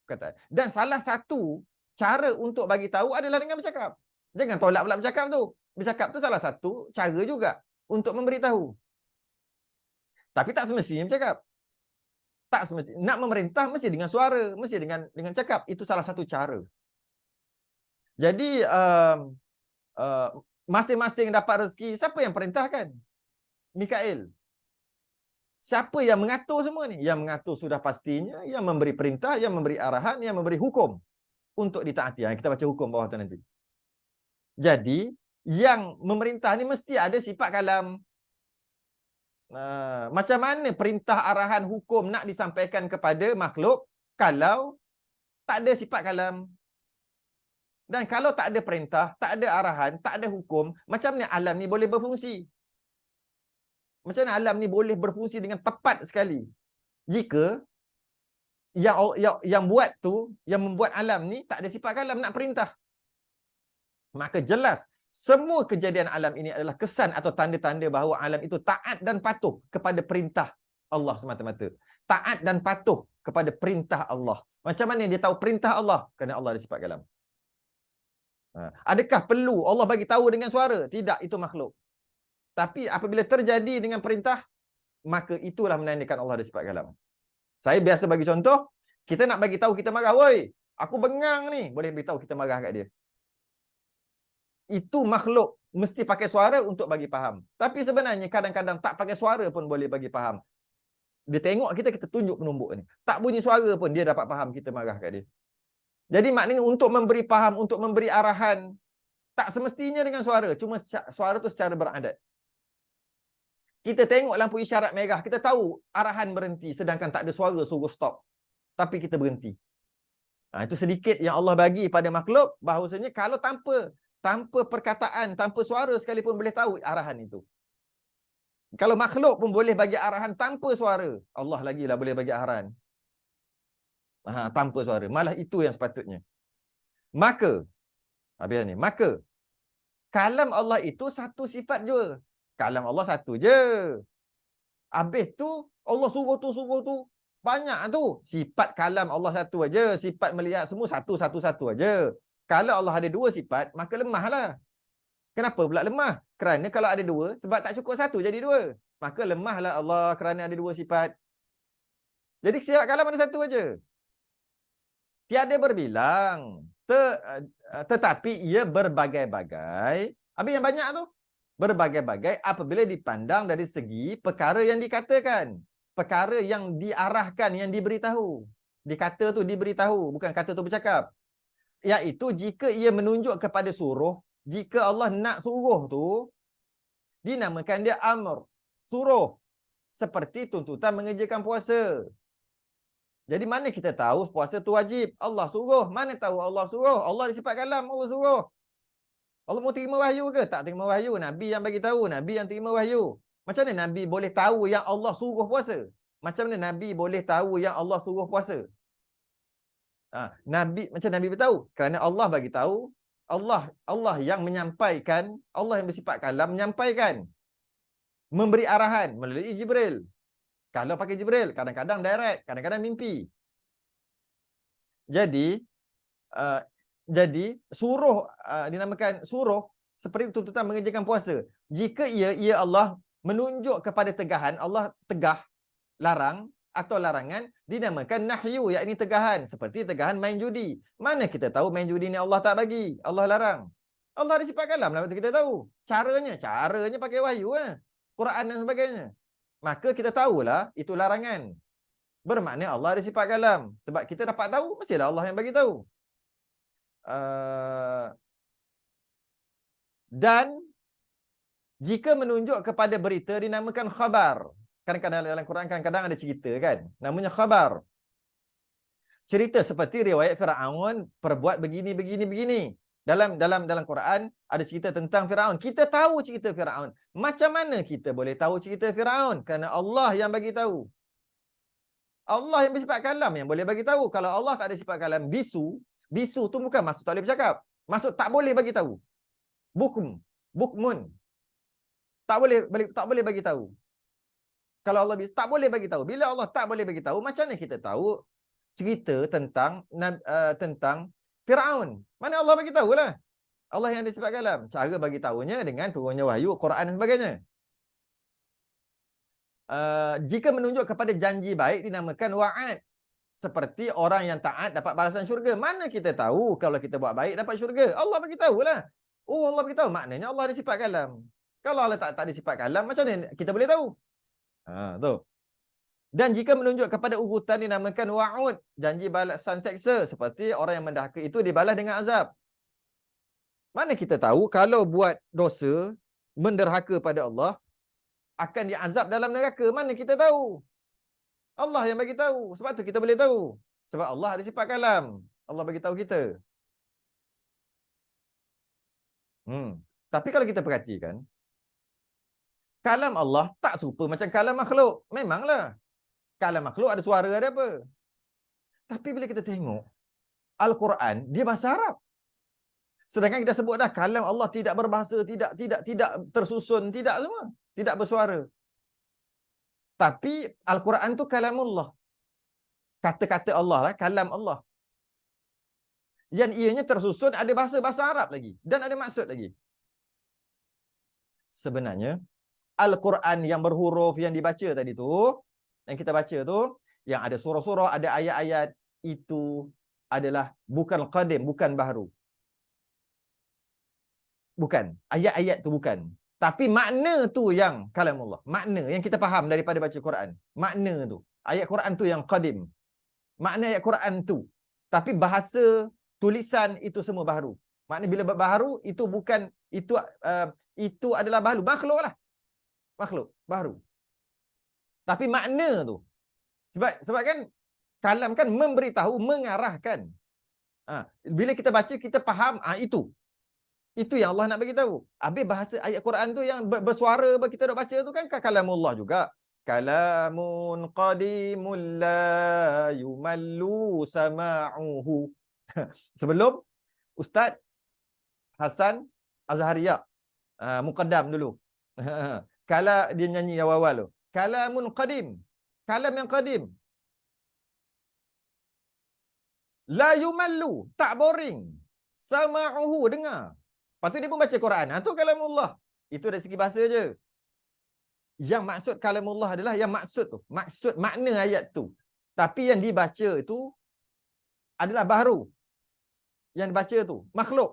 kata. Dan salah satu cara untuk bagi tahu adalah dengan bercakap. Jangan tolak pula bercakap tu. Bercakap tu salah satu cara juga untuk memberitahu. Tapi tak semestinya bercakap. Tak semestinya. Nak memerintah mesti dengan suara, mesti dengan cakap. Itu salah satu cara. Jadi masing-masing dapat rezeki. Siapa yang perintahkan? Mikail. Siapa yang mengatur semua ni? Yang mengatur sudah pastinya, yang memberi perintah, yang memberi arahan, yang memberi hukum untuk ditaati. Kita baca hukum bawah tu nanti. Jadi, yang memerintah ni mesti ada sifat kalam. Macam mana perintah, arahan, hukum nak disampaikan kepada makhluk kalau tak ada sifat kalam? Dan kalau tak ada perintah, tak ada arahan, tak ada hukum, macam mana alam ni boleh berfungsi? Macam mana alam ni boleh berfungsi dengan tepat sekali? Jika yang buat tu, yang membuat alam ni tak ada sifat kalam nak perintah. Maka jelas semua kejadian alam ini adalah kesan atau tanda-tanda bahawa alam itu taat dan patuh kepada perintah Allah semata-mata. Taat dan patuh kepada perintah Allah. Macam mana dia tahu perintah Allah? Kerana Allah ada sifat kalam. Adakah perlu Allah bagi tahu dengan suara? Tidak, itu makhluk. Tapi apabila terjadi dengan perintah, maka itulah menandakan Allah ada sifat kalam. Saya biasa bagi contoh, kita nak bagi tahu kita marah, "Woi, aku bengang ni." Boleh beritahu kita marah kat dia. Itu makhluk mesti pakai suara untuk bagi faham. Tapi sebenarnya kadang-kadang tak pakai suara pun boleh bagi faham. Dia tengok kita, kita tunjuk penumbuk ni. Tak bunyi suara pun dia dapat faham kita marah kat dia. Jadi maknanya untuk memberi faham, untuk memberi arahan, tak semestinya dengan suara. Cuma suara tu secara beradat. Kita tengok lampu isyarat merah, kita tahu arahan berhenti, sedangkan tak ada suara suruh stop. Tapi kita berhenti. Itu sedikit yang Allah bagi pada makhluk, bahawasanya kalau tanpa perkataan, tanpa suara sekalipun boleh tahu arahan itu. Kalau makhluk pun boleh bagi arahan tanpa suara, Allah lagilah boleh bagi arahan tanpa suara. Malah itu yang sepatutnya. Maka kalam Allah itu satu sifat je. Kalam Allah satu je. Habis tu Allah suruh tu, Banyak tu. Sifat kalam Allah satu aja, sifat melihat semua satu-satu aja. Kalau Allah ada dua sifat, maka lemahlah. Kenapa pula lemah? Kerana kalau ada dua, sebab tak cukup satu jadi dua. Maka lemahlah Allah kerana ada dua sifat. Jadi sifat kalam ada satu aja. Tiada berbilang. Tetapi ia berbagai-bagai. Habis yang banyak tu? Berbagai-bagai apabila dipandang dari segi perkara yang dikatakan. Perkara yang diarahkan, yang diberitahu. Dikata tu diberitahu, bukan kata tu bercakap. Iaitu jika ia menunjuk kepada suruh, jika Allah nak suruh tu, dinamakan dia amr. Suruh. Seperti tuntutan mengerjakan puasa. Jadi mana kita tahu puasa tu wajib? Allah suruh. Mana tahu Allah suruh? Allah disifat kalam, Allah suruh. Allah mau terima wahyu ke? Tak terima wahyu. Nabi yang bagi tahu, Nabi yang terima wahyu. Macam mana Nabi boleh tahu yang Allah suruh puasa? Macam mana Nabi boleh tahu yang Allah suruh puasa? Macam Nabi beritahu? Kerana Allah bagi tahu, Allah yang menyampaikan, Allah yang bersifat kalam menyampaikan. Memberi arahan melalui Jibril. Kalau pakai Jibril, kadang-kadang direct, kadang-kadang mimpi. Jadi suruh dinamakan suruh seperti tuntutan mengerjakan puasa. Jika ia Allah menunjuk kepada tegahan, Allah tegah larang atau larangan, dinamakan nahyu, yakni tegahan, seperti tegahan main judi. Mana kita tahu main judi ni Allah tak bagi, Allah larang. Allah ada sifat kalam lah kita tahu. Caranya pakai wahyu Quran dan sebagainya. Maka kita tahulah itu larangan. Bermakna Allah ada sifat kalam. Sebab kita dapat tahu, mestilah Allah yang bagi tahu. Dan jika menunjuk kepada berita dinamakan khabar. Kadang-kadang dalam Quran kadang-kadang ada cerita kan. Namanya khabar. Cerita seperti riwayat Firaun perbuat begini. Dalam Quran ada cerita tentang Firaun. Kita tahu cerita Firaun. Macam mana kita boleh tahu cerita Firaun? Kerana Allah yang bagi tahu. Allah yang bersifat kalam yang boleh bagi tahu. Kalau Allah tak ada sifat kalam, bisu tu bukan maksud tak boleh bercakap. Maksud tak boleh bagi tahu. Bukmun. Tak boleh bagi tahu. Kalau Allah tak boleh bagi tahu. Bila Allah tak boleh bagi tahu, macam mana kita tahu cerita tentang Firaun? Mana Allah bagi tahulah. Allah yang ada sifat kalam. Cara bagi tahunya dengan turunnya wahyu, Quran dan sebagainya. Jika menunjuk kepada janji baik dinamakan wa'ad. Seperti orang yang taat dapat balasan syurga. Mana kita tahu kalau kita buat baik dapat syurga? Allah bagi tahulah. Oh, Allah bagi tahu. Maknanya Allah ada sifat kalam. Kalau Allah tak ada sifat kalam, macam mana kita boleh tahu? Tu. Dan jika menunjuk kepada urutan dinamakan wa'ud, janji balasan seksa, seperti orang yang mendahaka itu dibalas dengan azab. Mana kita tahu kalau buat dosa menderhaka pada Allah akan diazab dalam neraka? Mana kita tahu? Allah yang bagi tahu. Sebab tu kita boleh tahu. Sebab Allah ada sifat kalam. Allah bagi tahu kita. Tapi kalau kita perhatikan, kalam Allah tak serupa macam kalam makhluk. Memanglah. Kalam makhluk ada suara, ada apa. Tapi bila kita tengok Al-Quran, dia bahasa Arab. Sedangkan kita sebut dah kalam Allah tidak berbahasa, tidak tersusun, tidak semua. Tidak bersuara. Tapi Al-Quran tu kalamullah. Kata-kata Allah lah, kalam Allah. Yang ianya tersusun ada bahasa Arab lagi. Dan ada maksud lagi. Sebenarnya, Al-Quran yang berhuruf yang dibaca tadi tu, yang kita baca tu, yang ada surah-surah, ada ayat-ayat, itu adalah bukan qadim, bukan baharu. Bukan. Ayat-ayat tu bukan. Tapi makna tu yang kalamullah. Makna yang kita faham daripada baca Quran. Makna tu. Ayat Quran tu yang qadim. Makna ayat Quran tu. Tapi bahasa, tulisan itu semua baharu. Makna bila baharu, itu bukan, itu adalah baharu. Makhluk lah. Makhluk. Baharu. Tapi makna tu. Sebab kan, kalam kan memberitahu, mengarahkan. Bila kita baca, kita faham, itu. Itu yang Allah nak bagi tahu. Habis bahasa ayat Quran tu yang bersuara kita nak baca tu kan kalamullah juga. Kalamun qadimul la yumallu sama'uhu. Sebelum Ustaz Hasan Azharia muqaddam dulu. Kala dia nyanyi awal-awal tu. Kalamun qadim. Kalam yang qadim. La yumallu, tak boring. Sama'uhu, dengar. Lepas tu dia pun baca Quran. Itu kalamullah. Itu dari segi bahasa je. Yang maksud kalamullah adalah yang maksud tu. Maksud makna ayat tu. Tapi yang dibaca itu adalah baharu. Yang dibaca tu makhluk.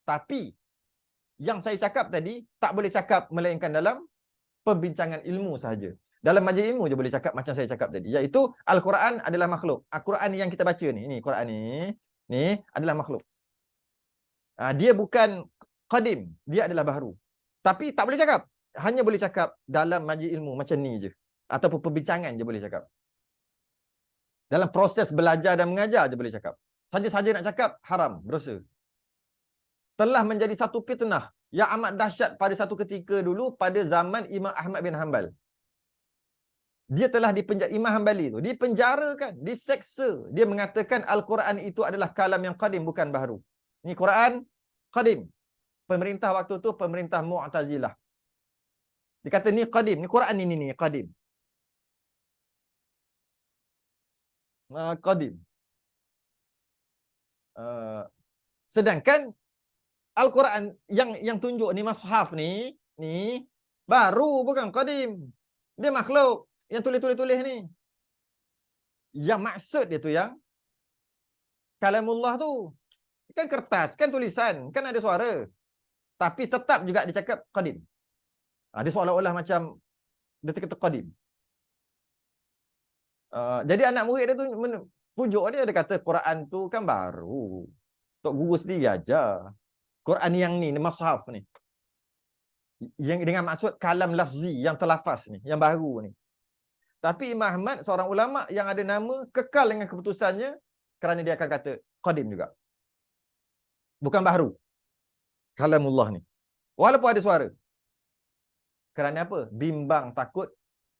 Tapi yang saya cakap tadi tak boleh cakap melainkan dalam perbincangan ilmu sahaja. Dalam majlis ilmu je boleh cakap macam saya cakap tadi, iaitu Al-Quran adalah makhluk. Al-Quran yang kita baca ni Quran ni adalah makhluk. Dia bukan qadim, dia adalah baharu. Tapi tak boleh cakap. Hanya boleh cakap dalam majlis ilmu macam ni je. Ataupun perbincangan je boleh cakap. Dalam proses belajar dan mengajar je boleh cakap. Saja-saja nak cakap haram, berdosa. Telah menjadi satu fitnah yang amat dahsyat pada satu ketika dulu pada zaman Imam Ahmad bin Hanbal. Dia telah dipenjara, Imam Hanbali tu dipenjarakan, diseksa. Dia mengatakan Al-Quran itu adalah kalam yang qadim, bukan baharu. Ini Quran qadim. Pemerintah waktu tu pemerintah Mu'tazilah. Dia kata ni qadim, ni Quran ni qadim. Qadim. Sedangkan Al-Quran yang tunjuk ni mushaf ni baru, bukan qadim. Dia makhluk yang tulis ni. Yang maksud dia tu yang kalamullah tu. Kan kertas, kan tulisan, kan ada suara. Tapi tetap juga dia cakap qadim. Dia seolah-olah macam dia kata qadim. Jadi anak murid dia tu pujuk dia kata Quran tu kan baru. Tok guru sendiri aja. Quran yang ni mushaf ni. Yang dengan maksud kalam lafzi yang terlafaz ni, yang baru ni. Tapi Imam Ahmad seorang ulama yang ada nama kekal dengan keputusannya kerana dia akan kata qadim juga. Bukan baharu. Kalamullah ni. Walaupun ada suara. Kerana apa? Bimbang takut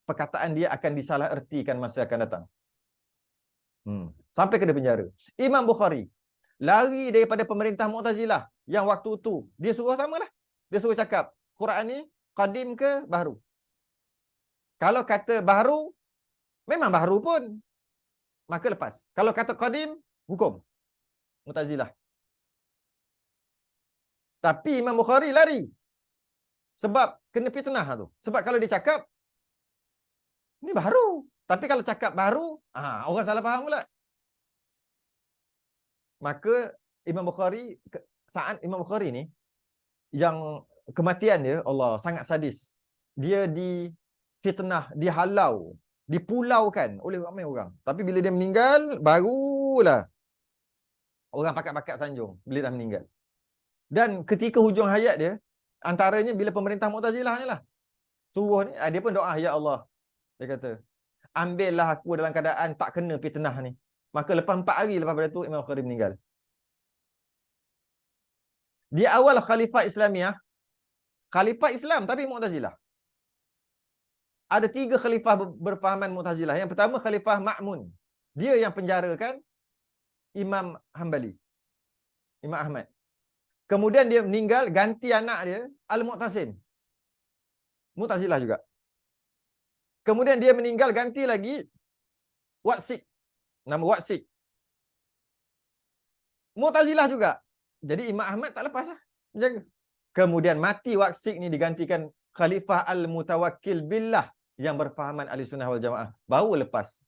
perkataan dia akan disalah ertikan masa akan datang. Sampai kena penjara. Imam Bukhari lari daripada pemerintah Mu'tazilah yang waktu tu dia suruh samalah. Dia suruh cakap Quran ni qadim ke baharu. Kalau kata baharu, memang baharu pun, maka lepas. Kalau kata qadim, hukum Mu'tazilah. Tapi Imam Bukhari lari. Sebab kena fitnah tu. Sebab kalau dia cakap ni baharu. Tapi kalau cakap baharu, orang salah faham pula. Maka saat Imam Bukhari ni, yang kematian dia, Allah, sangat sadis. Dia difitnah, dihalau, dipulaukan oleh ramai orang. Tapi bila dia meninggal, barulah orang pakat-pakat sanjung bila dah meninggal. Dan ketika hujung hayat dia, antaranya bila pemerintah Mu'tazilah ni lah, suruh ni, dia pun doa, ya Allah, dia kata, ambillah aku dalam keadaan tak kena fitnah ni. Maka lepas 4 hari lepas pada tu Imam Bukhari meninggal. Di awal Khalifah Islamiah, Khalifah Islam tapi Mu'tazilah. Ada 3 khalifah berfahaman Mu'tazilah. Yang pertama Khalifah Ma'mun. Dia yang penjarakan Imam Hanbali, Imam Ahmad. Kemudian dia meninggal, ganti anak dia Al-Mu'tasim, Mu'tazilah juga. Kemudian dia meninggal, ganti lagi Watsik, nama Watsik, Mu'tazilah juga. Jadi Imam Ahmad tak lepas lah menjaga. Kemudian mati Watsik ni, digantikan Khalifah Al-Mutawakkil Billah yang berfahaman Ahli Sunnah wal Jamaah. Baru lepas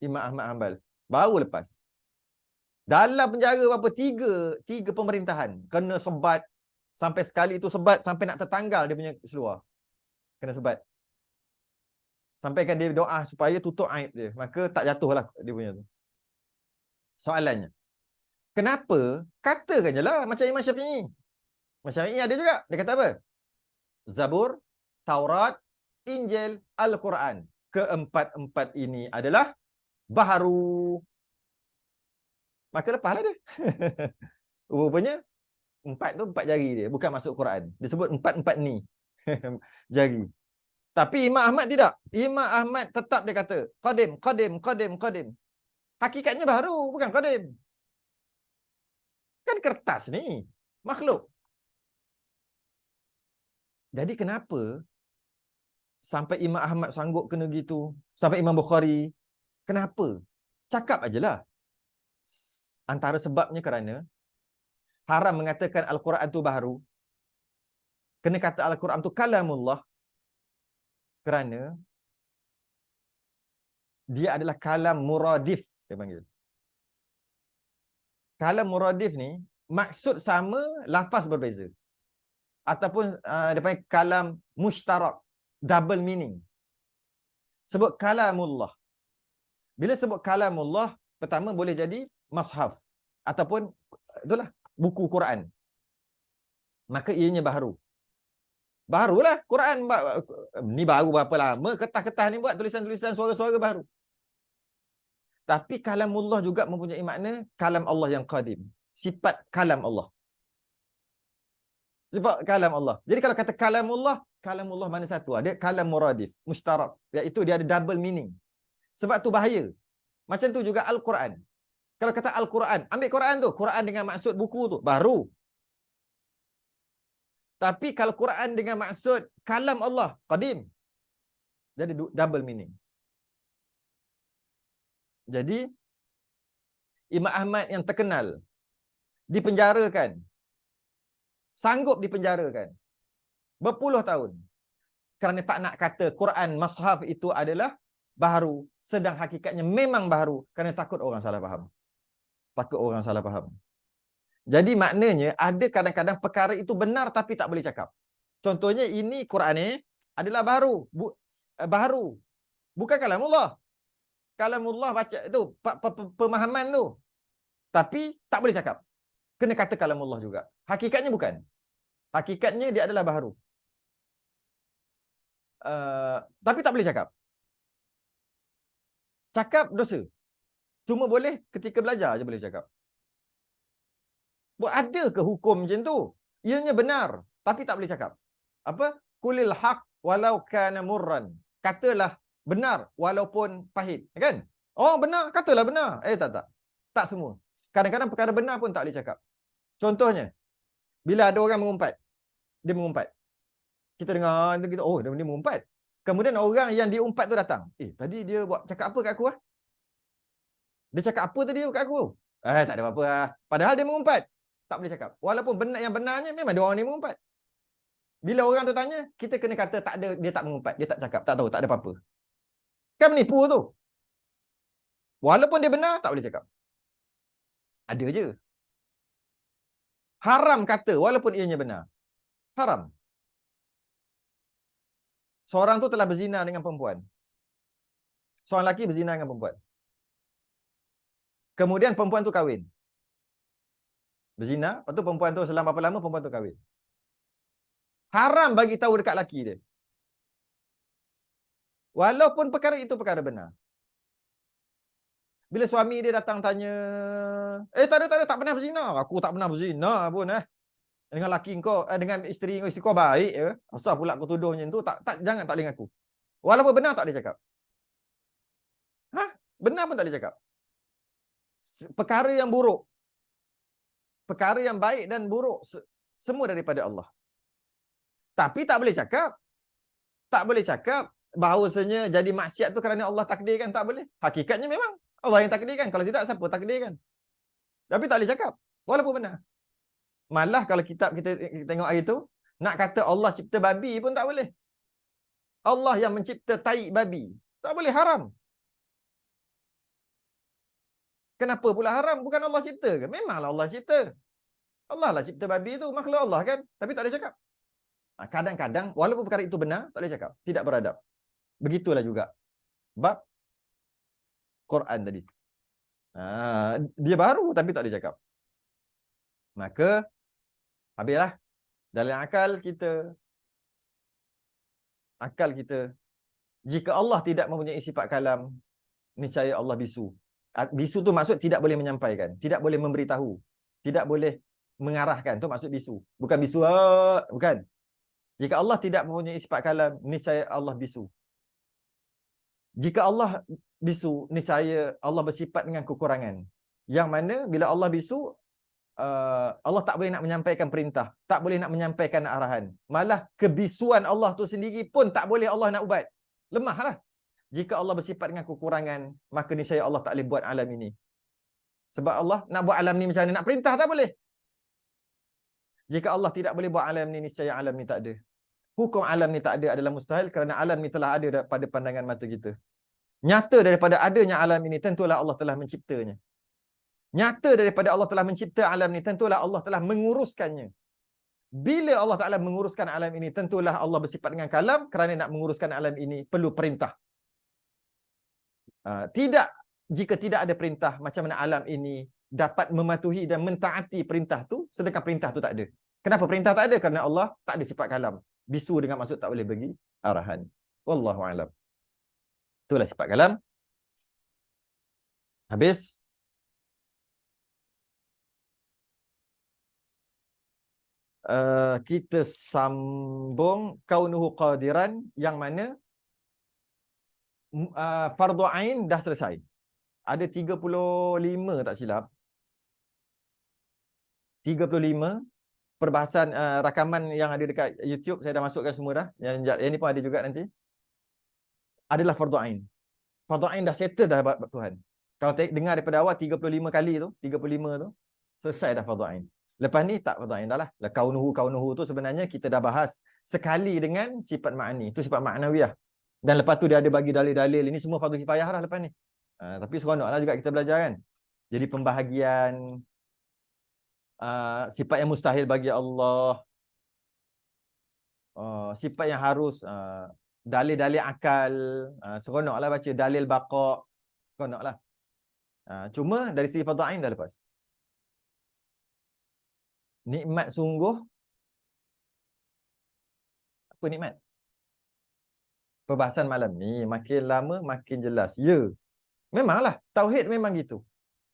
Imam Ahmad Hanbal, baru lepas. Dalam penjara berapa? 3 pemerintahan. Kena sebat. Sampai sekali itu sebat sampai nak tertanggal dia punya seluar. Kena sebat. Sampaikan dia doa supaya tutup aib dia. Maka tak jatuhlah dia punya tu. Soalannya, kenapa? Katakan je lah macam Imam Syafi'i. Imam Syafi'i ada juga. Dia kata apa? Zabur, Taurat, Injil, Al-Quran. Keempat-empat ini adalah baharu. Maka lepaslah dia. Rupanya 4 tu 4 jari dia, bukan masuk Quran. Dia sebut 4 ni jari. Tapi Imam Ahmad tidak. Imam Ahmad tetap dia kata qadim, qadim, qadim, qadim. Hakikatnya baharu, bukan qadim. Kan kertas ni makhluk. Jadi kenapa sampai Imam Ahmad sanggup kena gitu, sampai Imam Bukhari, kenapa? Cakap ajalah. Antara sebabnya kerana haram mengatakan Al-Quran tu baharu. Kena kata Al-Quran tu kalamullah kerana dia adalah kalam muradif, dia panggil. Kalam muradif ni maksud sama, lafaz berbeza. Ataupun dia panggil kalam mushtarak, double meaning. Sebut kalamullah. Bila sebut kalamullah, pertama boleh jadi mashaf ataupun itulah buku Quran. Maka ianya baharu. Barulah Quran ni baru berapa lama kertas-kertas ni buat tulisan-tulisan suara-suara baru. Tapi kalamullah juga mempunyai makna kalam Allah yang qadim. Sifat kalam Allah. Sifat kalam Allah. Jadi kalau kata kalamullah mana satu? Ada kalam muradif, mushtarak. Iaitu dia ada double meaning. Sebab tu bahaya. Macam tu juga Al-Quran. Kalau kata Al-Quran, ambil Quran tu. Quran dengan maksud buku tu. Baru. Tapi kalau Quran dengan maksud kalam Allah, qadim. Jadi double meaning. Jadi, Imam Ahmad yang terkenal, dipenjarakan. Sanggup dipenjarakan. Berpuluh tahun. Kerana tak nak kata Quran Mashaf itu adalah baharu. Sedang hakikatnya memang baharu. Kerana takut orang salah faham. Takut orang salah faham. Jadi maknanya ada kadang-kadang perkara itu benar tapi tak boleh cakap. Contohnya ini Quran ni adalah baharu. Baharu. Bukan kalamullah. Kalamullah baca tu, pemahaman tu. Tapi tak boleh cakap. Kena kata kalamullah juga. Hakikatnya bukan. Hakikatnya dia adalah baharu. Tapi tak boleh cakap. Cakap dosa. Cuma boleh ketika belajar je boleh cakap. Ada ke hukum macam tu? Ianya benar, tapi tak boleh cakap. Apa? Qulil haq walau kana murran. Katalah benar walaupun pahit, kan? Oh, benar, katalah benar. Tak. Tak semua. Kadang-kadang perkara benar pun tak boleh cakap. Contohnya, bila ada orang mengumpat. Dia mengumpat. Kita dengar, kita, oh, dia mengumpat. Kemudian orang yang diumpat tu datang. Tadi dia buat cakap apa kat aku? Dia cakap apa tadi kat aku? Tak ada apa-apa. Padahal dia mengumpat. Tak boleh cakap. Walaupun benar yang benarnya memang dia orang ni mengumpat. Bila orang tu tanya, kita kena kata tak ada, dia tak mengumpat, dia tak cakap, tak tahu, tak ada apa-apa. Kan menipu tu. Walaupun dia benar, tak boleh cakap. Ada je. Haram kata walaupun ianya benar. Haram. Seorang tu telah berzina dengan perempuan. Seorang lelaki berzina dengan perempuan. Kemudian perempuan tu kahwin. Berzina, lepas tu perempuan tu selama berapa lama perempuan tu kahwin. Haram bagi tahu dekat lelaki dia. Walaupun perkara itu perkara benar. Bila suami dia datang tanya, tak ada, tak pernah berzina. Aku tak pernah berzina pun dengan lelaki kau, dengan isteri kau baik ya. Asal pula kau tuduh macam tu, jangan tak boleh ngaku. Walaupun benar tak boleh cakap. Benar pun tak boleh cakap. Perkara yang buruk, perkara yang baik dan buruk semua daripada Allah. Tapi tak boleh cakap. Tak boleh cakap bahawasanya jadi maksiat tu kerana Allah takdirkan, tak boleh. Hakikatnya memang Allah yang takdirkan. Kalau tidak, siapa takdirkan? Tapi tak boleh cakap. Walaupun benar. Malah kalau kitab kita tengok hari tu, nak kata Allah cipta babi pun tak boleh. Allah yang mencipta tai babi. Tak boleh, haram. Kenapa pula haram? Bukan Allah cipta ke? Memanglah Allah cipta. Allah lah cipta babi tu, makhluk Allah kan? Tapi tak boleh cakap. Kadang-kadang, walaupun perkara itu benar, tak boleh cakap. Tidak beradab. Begitulah juga bab Quran tadi. Dia baru tapi tak boleh cakap. Maka, habislah. Dalam akal kita, jika Allah tidak mempunyai sifat kalam, niscaya Allah bisu. Bisu tu maksud tidak boleh menyampaikan, tidak boleh memberitahu, tidak boleh mengarahkan. Tu maksud bisu. Bukan bisu, bukan. Jika Allah tidak mempunyai sifat kalam, niscaya Allah bisu. Jika Allah bisu, niscaya Allah bersifat dengan kekurangan. Yang mana bila Allah bisu, Allah tak boleh nak menyampaikan perintah, tak boleh nak menyampaikan arahan. Malah kebisuan Allah tu sendiri pun tak boleh Allah nak ubat. Lemahlah. Jika Allah bersifat dengan kekurangan, maka niscaya Allah tak boleh buat alam ini. Sebab Allah nak buat alam ni macam mana? Nak perintah tak boleh. Jika Allah tidak boleh buat alam ni, niscaya alam ni tak ada. Hukum alam ni tak ada adalah mustahil kerana alam ni telah ada pada pandangan mata kita. Nyata daripada adanya alam ini, tentulah Allah telah menciptanya. Nyata daripada Allah telah mencipta alam ni, tentulah Allah telah menguruskannya. Bila Allah Ta'ala menguruskan alam ini, tentulah Allah bersifat dengan kalam, kerana nak menguruskan alam ini perlu perintah. Tidak, jika tidak ada perintah, macam mana alam ini dapat mematuhi dan mentaati perintah tu, sedangkan perintah tu tak ada. Kenapa perintah tak ada? Kerana Allah tak ada sifat kalam. Bisu dengan maksud tak boleh bagi arahan. Wallahu a'lam. Itulah sifat kalam. Habis. Kita sambung kaunuhu qadiran, yang mana fardu ain dah selesai. Ada 35 tak silap. 35 perbahasan rakaman yang ada dekat YouTube, saya dah masukkan semua dah. Yang ni pun ada juga nanti. Adalah fardu ain. Fardu ain dah settle dah Tuhan. Kalau dengar daripada awal 35 kali tu, 35 tu, selesai dah fardu ain. Lepas ni tak fardu ain dah lah. Kaunuhu tu sebenarnya kita dah bahas sekali dengan sifat ma'ani. Itu sifat ma'nawiyah. Dan lepas tu dia ada bagi dalil-dalil. Ini semua fardu kifayah lah lepas ni. Tapi seronoklah juga kita belajar kan. Jadi pembahagian sifat yang mustahil bagi Allah, sifat yang harus, dalil-dalil akal, seronoklah baca dalil baqa, seronoklah. Cuma dari segi fardu ain dah lepas. Nikmat sungguh. Apa nikmat? Perbahasan malam ni makin lama makin jelas. Ya, memanglah tauhid memang gitu.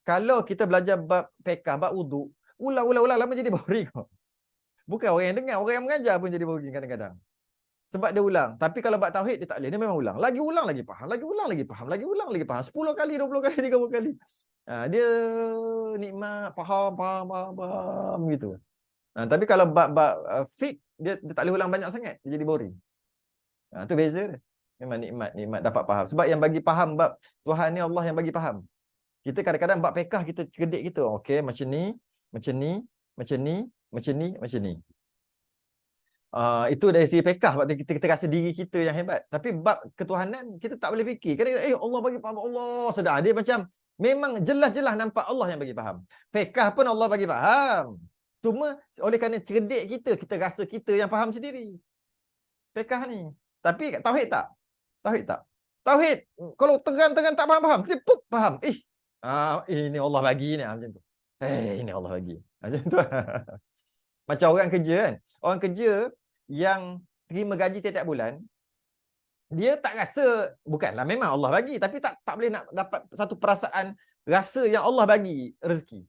Kalau kita belajar bab fiqh, bab wuduk, ulang lama jadi boring. Bukan orang yang dengar, orang yang mengajar pun jadi boring kadang-kadang. Sebab dia ulang. Tapi kalau bab tauhid dia tak boleh. Dia memang ulang. Lagi ulang lagi faham, lagi ulang lagi faham, lagi ulang lagi faham. 10 kali, 20 kali, 30 kali. Dia nikmat, faham gitu. Tapi kalau bab fiqh dia tak boleh ulang banyak sangat, dia jadi boring. Itu beza dia. Memang nikmat dapat faham. Sebab yang bagi faham bab Tuhan ni Allah yang bagi faham. Kita kadang-kadang bab fiqh kita cerdik kita. Okey, macam ni, macam ni, macam ni, macam ni, macam ni. Itu dari segi fiqh, sebab kita rasa diri kita yang hebat. Tapi bab ketuhanan kita tak boleh fikir. Kadang-kadang Allah bagi faham, Allah sedar. Dia macam memang jelas-jelas nampak Allah yang bagi faham. Fiqh pun Allah bagi faham. Cuma oleh kerana cerdik kita rasa kita yang faham sendiri. Fiqh ni. Tapi kat tauhid tak. Tauhid tak. Tauhid kalau terang-terang tak faham, kita pup faham. Ini Allah bagi ni macam tu. Ini Allah bagi. Macam tu. Macam orang kerja kan. Orang kerja yang terima gaji tiap-tiap bulan, dia tak rasa, bukanlah memang Allah bagi, tapi tak boleh nak dapat satu perasaan rasa yang Allah bagi rezeki.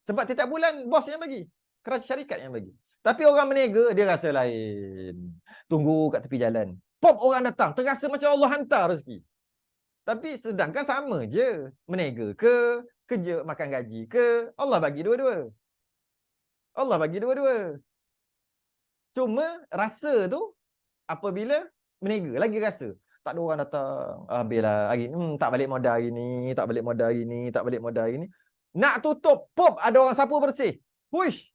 Sebab tiap-tiap bulan bos yang bagi, kerajaan syarikat yang bagi. Tapi orang meniaga dia rasa lain. Tunggu kat tepi jalan, pop orang datang, terasa macam Allah hantar rezeki. Tapi sedangkan sama je, meniaga ke, kerja makan gaji ke, Allah bagi dua-dua. Allah bagi dua-dua. Cuma rasa tu apabila meniaga lagi rasa. Tak ada orang datang. Habislah hari ni, tak balik modal hari ni, tak balik modal hari ni, tak balik modal hari ni. Nak tutup, pop ada orang sapu bersih. Huish.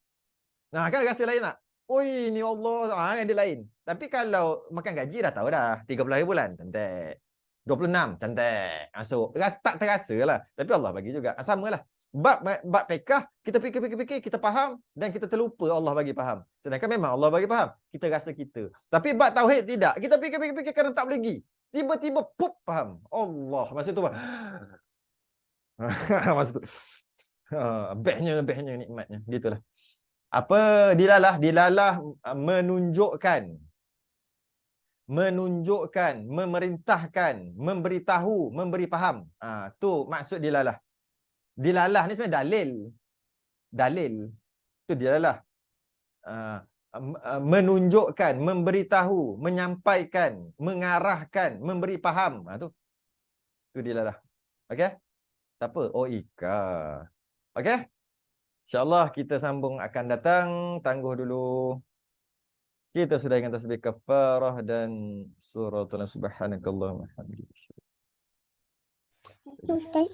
Nah, kan rasa lain tak? Oi, ni Allah, dia lain. Tapi kalau makan gaji dah tahu dah, 30 hari bulan, cantik. 26, cantik. Masuk. Tak terasa lah. Tapi Allah bagi juga. Samalah. Bab fiqh, kita fikir, kita faham dan kita terlupa Allah bagi faham. Sedangkan memang Allah bagi faham. Kita rasa kita. Tapi bab tauhid tidak. Kita fikir kerana tak boleh pergi. Tiba-tiba pup faham. Allah. Masa tu masa tu. Bestnya nikmatnya. Gitulah. Apa dilalah menunjukkan, memerintahkan, memberitahu, memberi faham. Tu maksud dilalah. Dilalah ni sebenarnya dalil. Itu dilalah. Menunjukkan, memberitahu, menyampaikan, mengarahkan, memberi faham. Tu dilalah. Okey? Siapa? Oh, Ika. Okey? InsyaAllah kita sambung akan datang. Tangguh dulu. Kita sudah dengan tasbih kafarah dan suratul subhanakallahumma hamdika. Ustaz.